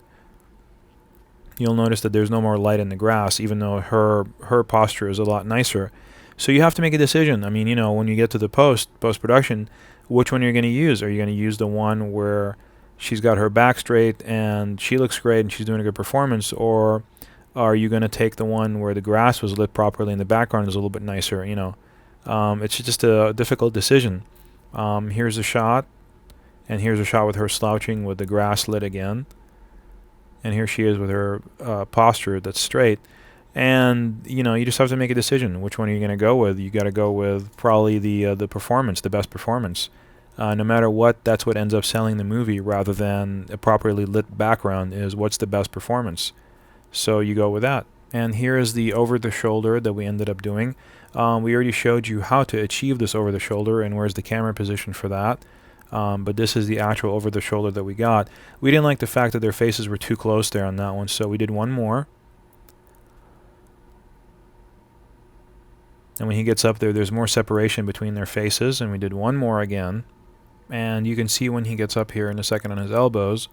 Speaker 1: you'll notice that there's no more light in the grass, even though her posture is a lot nicer. So you have to make a decision. I mean, you know, when you get to the post-production, which one are you going to use? Are you going to use the one where she's got her back straight and she looks great and she's doing a good performance, or are you going to take the one where the grass was lit properly and the background is a little bit nicer? You know, it's just a difficult decision. Here's a shot, and here's a shot with her slouching with the grass lit again, and here she is with her posture that's straight. And you know, you just have to make a decision. Which one are you going to go with? You got to go with probably the performance, the best performance. No matter what, that's what ends up selling the movie, rather than a properly lit background. Is what's the best performance. So you go with that. And here is the over-the-shoulder that we ended up doing. We already showed you how to achieve this over-the-shoulder and where's the camera position for that. But this is the actual over-the-shoulder that we got. We didn't like the fact that their faces were too close there on that one, so we did one more. And when he gets up there, there's more separation between their faces, and we did one more again. And you can see when he gets up here in a second on his elbows,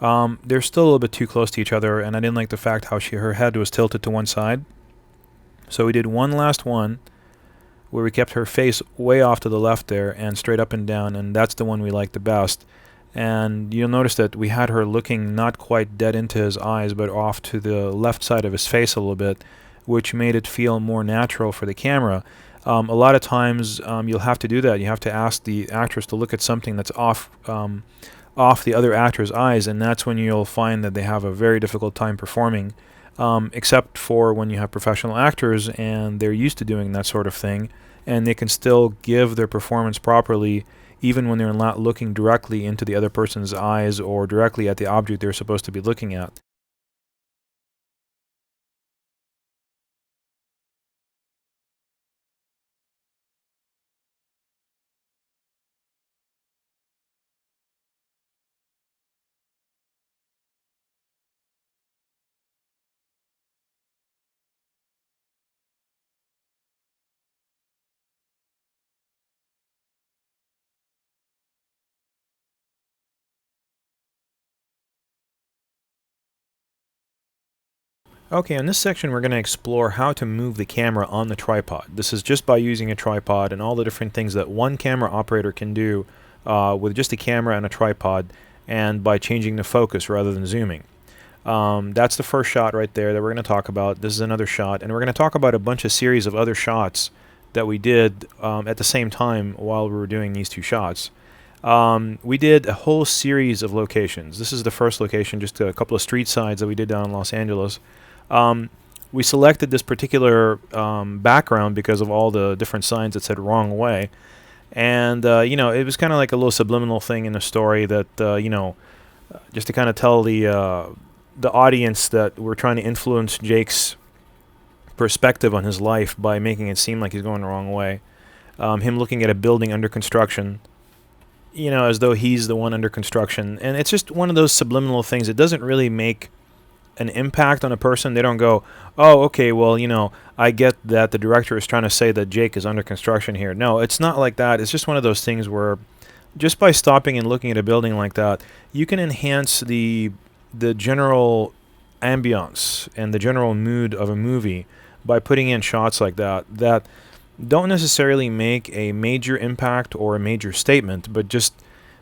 Speaker 1: They're still a little bit too close to each other, and I didn't like the fact how her head was tilted to one side. So we did one last one where we kept her face way off to the left there and straight up and down, and that's the one we liked the best. And you'll notice that we had her looking not quite dead into his eyes, but off to the left side of his face a little bit, which made it feel more natural for the camera. A lot of times you'll have to do that. You have to ask the actress to look at something that's off the other actor's eyes, and that's when you'll find that they have a very difficult time performing, except for when you have professional actors and they're used to doing that sort of thing, and they can still give their performance properly even when they're not looking directly into the other person's eyes or directly at the object they're supposed to be looking at. Okay, in this section we're going to explore how to move the camera on the tripod. This is just by using a tripod and all the different things that one camera operator can do with just a camera and a tripod, and by changing the focus rather than zooming. That's the first shot right there that we're going to talk about. This is another shot, and we're going to talk about a bunch of series of other shots that we did at the same time while we were doing these two shots. We did a whole series of locations. This is the first location, just a couple of street sides that we did down in Los Angeles. We selected this particular background because of all the different signs that said wrong way. And, you know, it was kind of like a little subliminal thing in the story that, you know, just to kind of tell the audience that we're trying to influence Jake's perspective on his life by making it seem like he's going the wrong way. Him looking at a building under construction, you know, as though he's the one under construction. And it's just one of those subliminal things. It doesn't really make an impact on a person. They don't go, oh, okay, well, you know, I get that the director is trying to say that Jake is under construction here. No, it's not like that. It's just one of those things where just by stopping and looking at a building like that, you can enhance the general ambiance and the general mood of a movie by putting in shots like that that don't necessarily make a major impact or a major statement, but just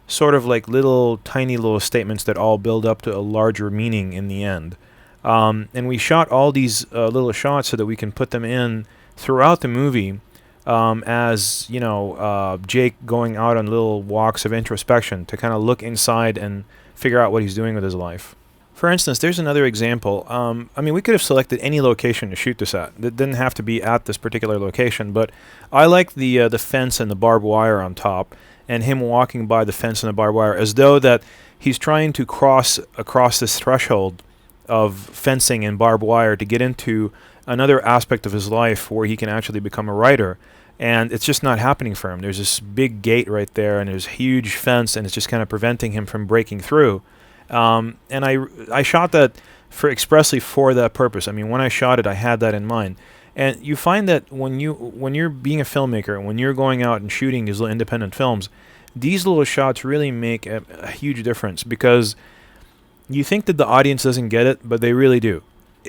Speaker 1: sort of like little tiny little statements that all build up to a larger meaning in the end. And we shot all these little shots so that we can put them in throughout the movie as, you know, Jake going out on little walks of introspection to kind of look inside and figure out what he's doing with his life. For instance, there's another example. I mean, we could have selected any location to shoot this at. It didn't have to be at this particular location, but I like the fence and the barbed wire on top, and him walking by the fence and the barbed wire as though that he's trying to cross across this threshold of fencing and barbed wire to get into another aspect of his life where he can actually become a writer. And it's just not happening for him. There's this big gate right there, and there's a huge fence, and it's just kind of preventing him from breaking through. And I shot that expressly for that purpose. I mean, when I shot it, I had that in mind. And you find that when you're being a filmmaker, when you're going out and shooting these little independent films, these little shots really make a huge difference, because you think that the audience doesn't get it, but they really do.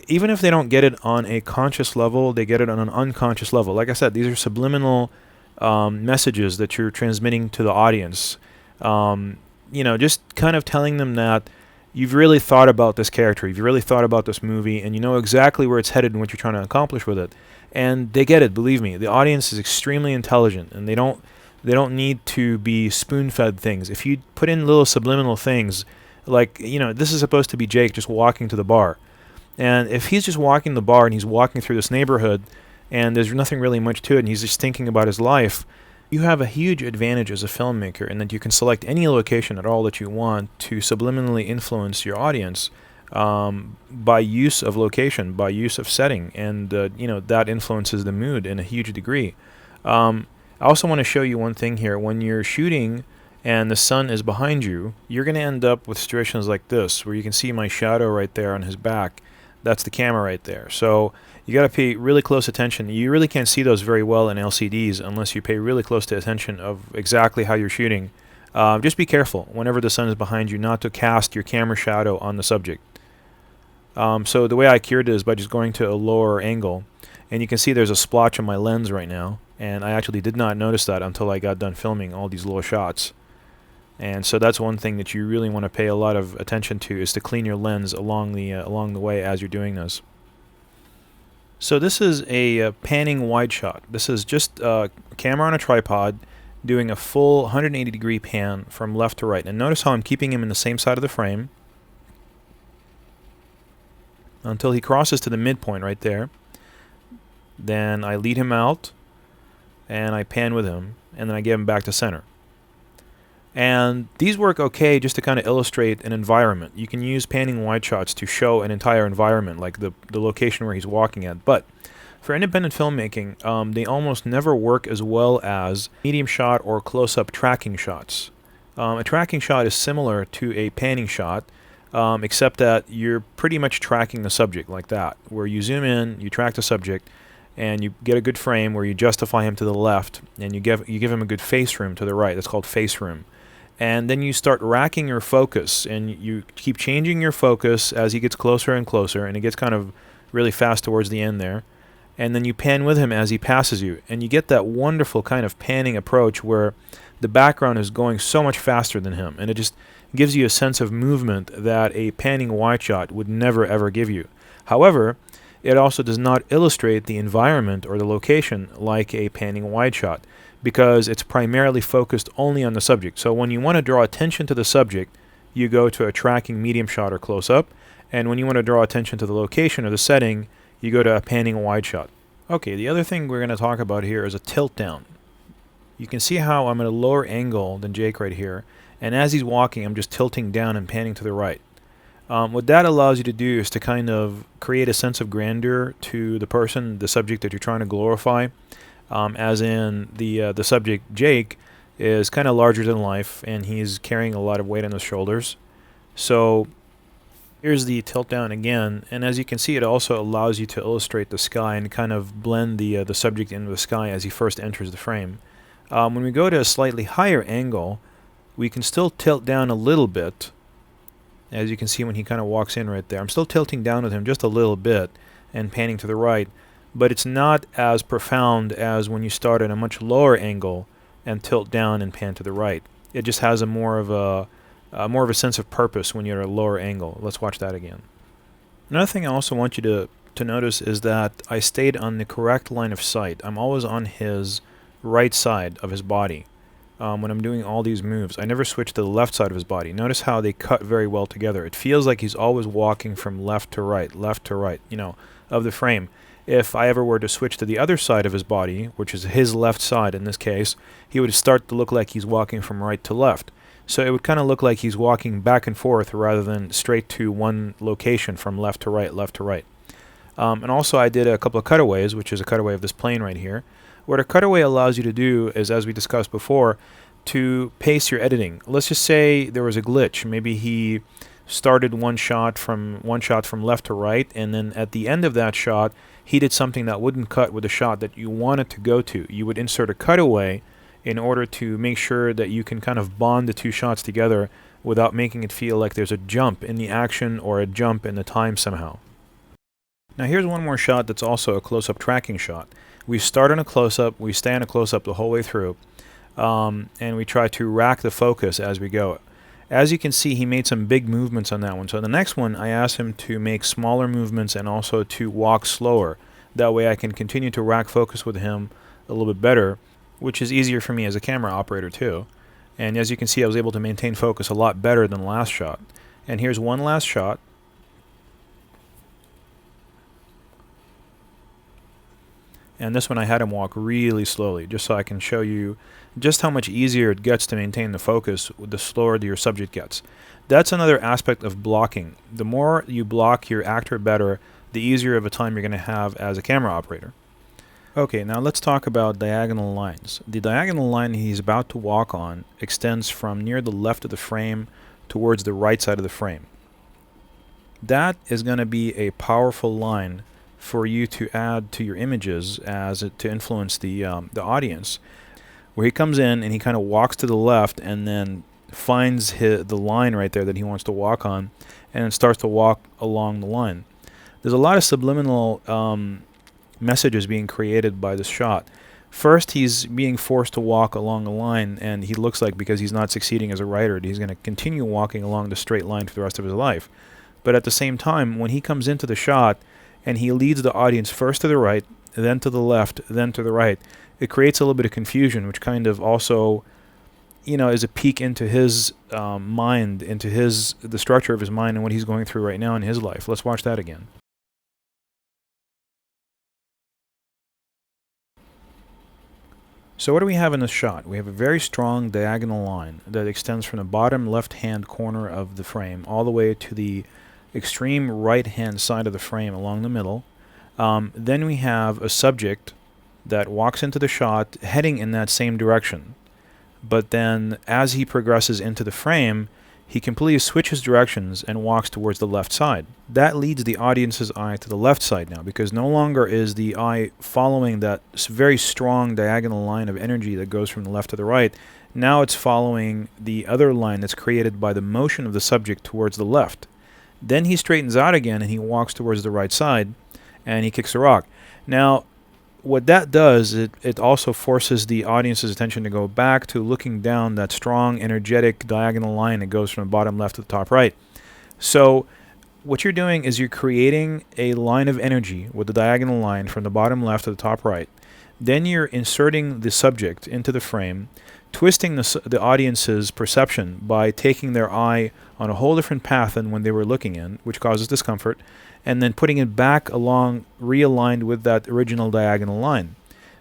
Speaker 1: Even if they don't get it on a conscious level, they get it on an unconscious level. Like I said, these are subliminal messages that you're transmitting to the audience. You know, just kind of telling them that you've really thought about this character, you've really thought about this movie, and you know exactly where it's headed and what you're trying to accomplish with it. And they get it, believe me. The audience is extremely intelligent, and they don't need to be spoon-fed things. If you put in little subliminal things, like, you know, this is supposed to be Jake just walking to the bar. And if he's just walking the bar and he's walking through this neighborhood and there's nothing really much to it and he's just thinking about his life, you have a huge advantage as a filmmaker in that you can select any location at all that you want to subliminally influence your audience by use of location, by use of setting, and you know, that influences the mood in a huge degree. I also want to show you one thing here. When you're shooting and the sun is behind you, you're going to end up with situations like this, where you can see my shadow right there on his back. That's the camera right there. So you got to pay really close attention. You really can't see those very well in LCDs unless you pay really close to attention of exactly how you're shooting. Just be careful whenever the sun is behind you not to cast your camera shadow on the subject. So the way I cured it is by just going to a lower angle, and you can see there's a splotch on my lens right now, and I actually did not notice that until I got done filming all these low shots. And so that's one thing that you really want to pay a lot of attention to, is to clean your lens along the way as you're doing this. So this is a panning wide shot. This is just a camera on a tripod doing a full 180 degree pan from left to right. And notice how I'm keeping him in the same side of the frame until he crosses to the midpoint right there. Then I lead him out and I pan with him, and then I get him back to center. And these work okay just to kind of illustrate an environment. You can use panning wide shots to show an entire environment, like the location where he's walking at. But for independent filmmaking, they almost never work as well as medium shot or close-up tracking shots. A tracking shot is similar to a panning shot, except that you're pretty much tracking the subject like that, where you zoom in, you track the subject, and you get a good frame where you justify him to the left, and you give him a good face room to the right. That's called face room. And then you start racking your focus, and you keep changing your focus as he gets closer and closer, and it gets kind of really fast towards the end there. And then you pan with him as he passes you, and you get that wonderful kind of panning approach where the background is going so much faster than him, and it just gives you a sense of movement that a panning wide shot would never ever give you. However, it also does not illustrate the environment or the location like a panning wide shot, because it's primarily focused only on the subject. So when you want to draw attention to the subject, you go to a tracking medium shot or close-up, and when you want to draw attention to the location or the setting, you go to a panning wide shot. Okay, the other thing we're going to talk about here is a tilt down. You can see how I'm at a lower angle than Jake right here, and as he's walking, I'm just tilting down and panning to the right. What that allows you to do is to kind of create a sense of grandeur to the person, the subject that you're trying to glorify. As in the subject, Jake, is kind of larger than life, and he's carrying a lot of weight on his shoulders. So here's the tilt down again, and as you can see, it also allows you to illustrate the sky and kind of blend the subject into the sky as he first enters the frame. When we go to a slightly higher angle, we can still tilt down a little bit. As you can see when he kind of walks in right there, I'm still tilting down with him just a little bit and panning to the right. But it's not as profound as when you start at a much lower angle and tilt down and pan to the right. It just has a more of a sense of purpose when you're at a lower angle. Let's watch that again. Another thing I also want you to notice is that I stayed on the correct line of sight. I'm always on his right side of his body when I'm doing all these moves. I never switch to the left side of his body. Notice how they cut very well together. It feels like he's always walking from left to right, of the frame. If I ever were to switch to the other side of his body, which is his left side in this case, he would start to look like he's walking from right to left. So it would kind of look like he's walking back and forth rather than straight to one location from left to right, left to right. And also I did a couple of cutaways, which is a cutaway of this plane right here. What a cutaway allows you to do is, as we discussed before, to pace your editing. Let's just say there was a glitch. Maybe he started one shot from left to right, and then at the end of that shot, he did something that wouldn't cut with the shot that you wanted to go to. You would insert a cutaway in order to make sure that you can kind of bond the two shots together without making it feel like there's a jump in the action or a jump in the time somehow. Now here's one more shot that's also a close-up tracking shot. We start on a close-up, we stay on a close-up the whole way through, and we try to rack the focus as we go. As you can see, he made some big movements on that one. So the next one, I asked him to make smaller movements and also to walk slower. That way I can continue to rack focus with him a little bit better, which is easier for me as a camera operator too. And as you can see, I was able to maintain focus a lot better than the last shot. And here's one last shot. And this one I had him walk really slowly, just so I can show you just how much easier it gets to maintain the focus the slower your subject gets. That's another aspect of blocking. The more you block your actor better, the easier of a time you're going to have as a camera operator. Okay, now let's talk about diagonal lines. The diagonal line he's about to walk on extends from near the left of the frame towards the right side of the frame. That is going to be a powerful line for you to add to your images as to influence the audience. where he comes in and he kind of walks to the left and then finds the line right there that he wants to walk on, and then starts to walk along the line. There's a lot of subliminal messages being created by this shot. First, he's being forced to walk along the line, and he looks like, because he's not succeeding as a writer, he's going to continue walking along the straight line for the rest of his life. But at the same time, when he comes into the shot and he leads the audience first to the right, then to the left, then to the right, it creates a little bit of confusion, which kind of also, is a peek into his mind, into the structure of his mind and what he's going through right now in his life. Let's watch that again. So what do we have in this shot? We have a very strong diagonal line that extends from the bottom left-hand corner of the frame all the way to the extreme right-hand side of the frame along the middle. Then we have a subject that walks into the shot heading in that same direction. But then as he progresses into the frame, he completely switches directions and walks towards the left side. That leads the audience's eye to the left side now, because no longer is the eye following that very strong diagonal line of energy that goes from the left to the right. Now it's following the other line that's created by the motion of the subject towards the left. Then he straightens out again and he walks towards the right side and he kicks the rock. Now, what that does, it also forces the audience's attention to go back to looking down that strong, energetic diagonal line that goes from the bottom left to the top right. So what you're doing is you're creating a line of energy with the diagonal line from the bottom left to the top right. Then you're inserting the subject into the frame, twisting the audience's perception by taking their eye on a whole different path than when they were looking in, which causes discomfort, and then putting it back along, realigned with that original diagonal line.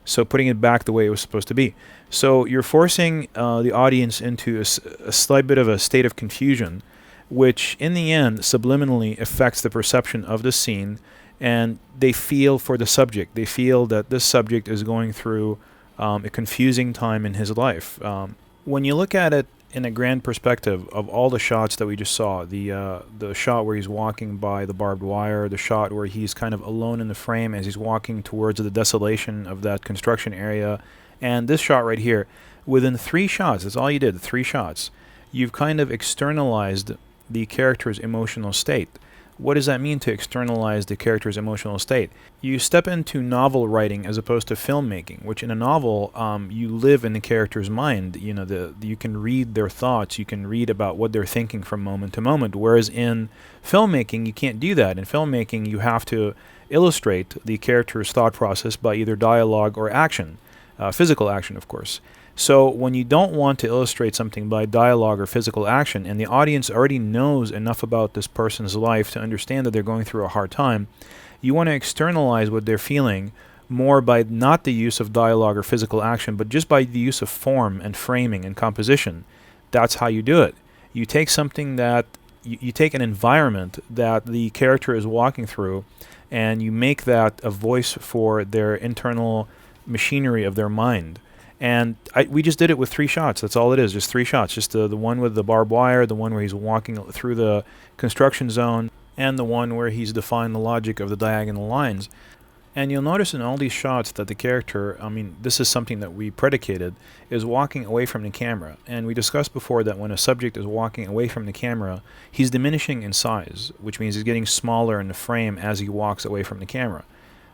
Speaker 1: So putting it back the way it was supposed to be. So you're forcing the audience into a slight bit of a state of confusion, which in the end subliminally affects the perception of the scene, and they feel for the subject. They feel that this subject is going through a confusing time in his life. When you look at it in a grand perspective of all the shots that we just saw, the shot where he's walking by the barbed wire, the shot where he's kind of alone in the frame as he's walking towards the desolation of that construction area, and this shot right here, within 3 shots, that's all you did, 3 shots, you've kind of externalized the character's emotional state. What does that mean, to externalize the character's emotional state? You step into novel writing as opposed to filmmaking, which in a novel, you live in the character's mind. You can read their thoughts, you can read about what they're thinking from moment to moment, whereas in filmmaking, you can't do that. In filmmaking, you have to illustrate the character's thought process by either dialogue or action, physical action, of course. So when you don't want to illustrate something by dialogue or physical action, and the audience already knows enough about this person's life to understand that they're going through a hard time, you want to externalize what they're feeling more by not the use of dialogue or physical action, but just by the use of form and framing and composition. That's how you do it. You take something that, you take an environment that the character is walking through, and you make that a voice for their internal machinery of their mind. And we just did it with 3 shots. That's all it is, just 3 shots. Just the one with the barbed wire, the one where he's walking through the construction zone, and the one where he's defined the logic of the diagonal lines. And you'll notice in all these shots that the character, this is something that we predicated, is walking away from the camera. And we discussed before that when a subject is walking away from the camera, he's diminishing in size, which means he's getting smaller in the frame as he walks away from the camera.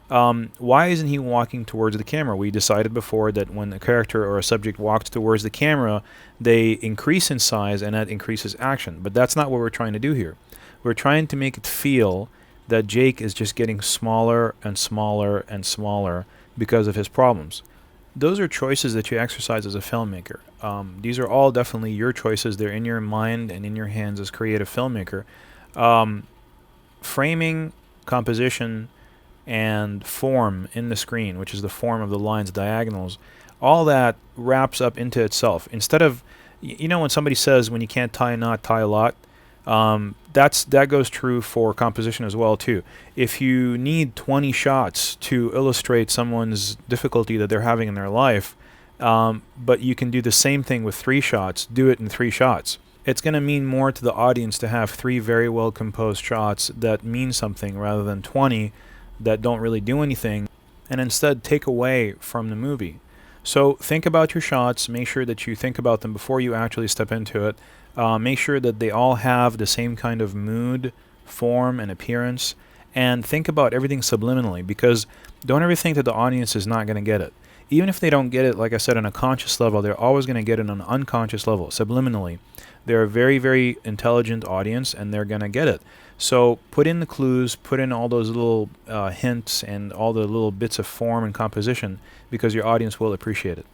Speaker 1: Why isn't he walking towards the camera? We decided before that when a character or a subject walks towards the camera, they increase in size and that increases action. But that's not what we're trying to do here. We're trying to make it feel that Jake is just getting smaller and smaller and smaller because of his problems. Those are choices that you exercise as a filmmaker. These are all definitely your choices. They're in your mind and in your hands as creative filmmaker. Framing, composition, and form in the screen, which is the form of the lines, diagonals, all that wraps up into itself. Instead of, when somebody says when you can't tie a knot, tie a lot, that goes true for composition as well too. If you need 20 shots to illustrate someone's difficulty that they're having in their life, but you can do the same thing with 3 shots, do it in 3 shots. It's going to mean more to the audience to have 3 very well composed shots that mean something rather than 20 that don't really do anything, and instead take away from the movie. So think about your shots. Make sure that you think about them before you actually step into it. Make sure that they all have the same kind of mood, form, and appearance. And think about everything subliminally, because don't ever think that the audience is not going to get it. Even if they don't get it, like I said, on a conscious level, they're always going to get it on an unconscious level, subliminally. They're a very, very intelligent audience, and they're going to get it. So put in the clues, put in all those little hints and all the little bits of form and composition, because your audience will appreciate it.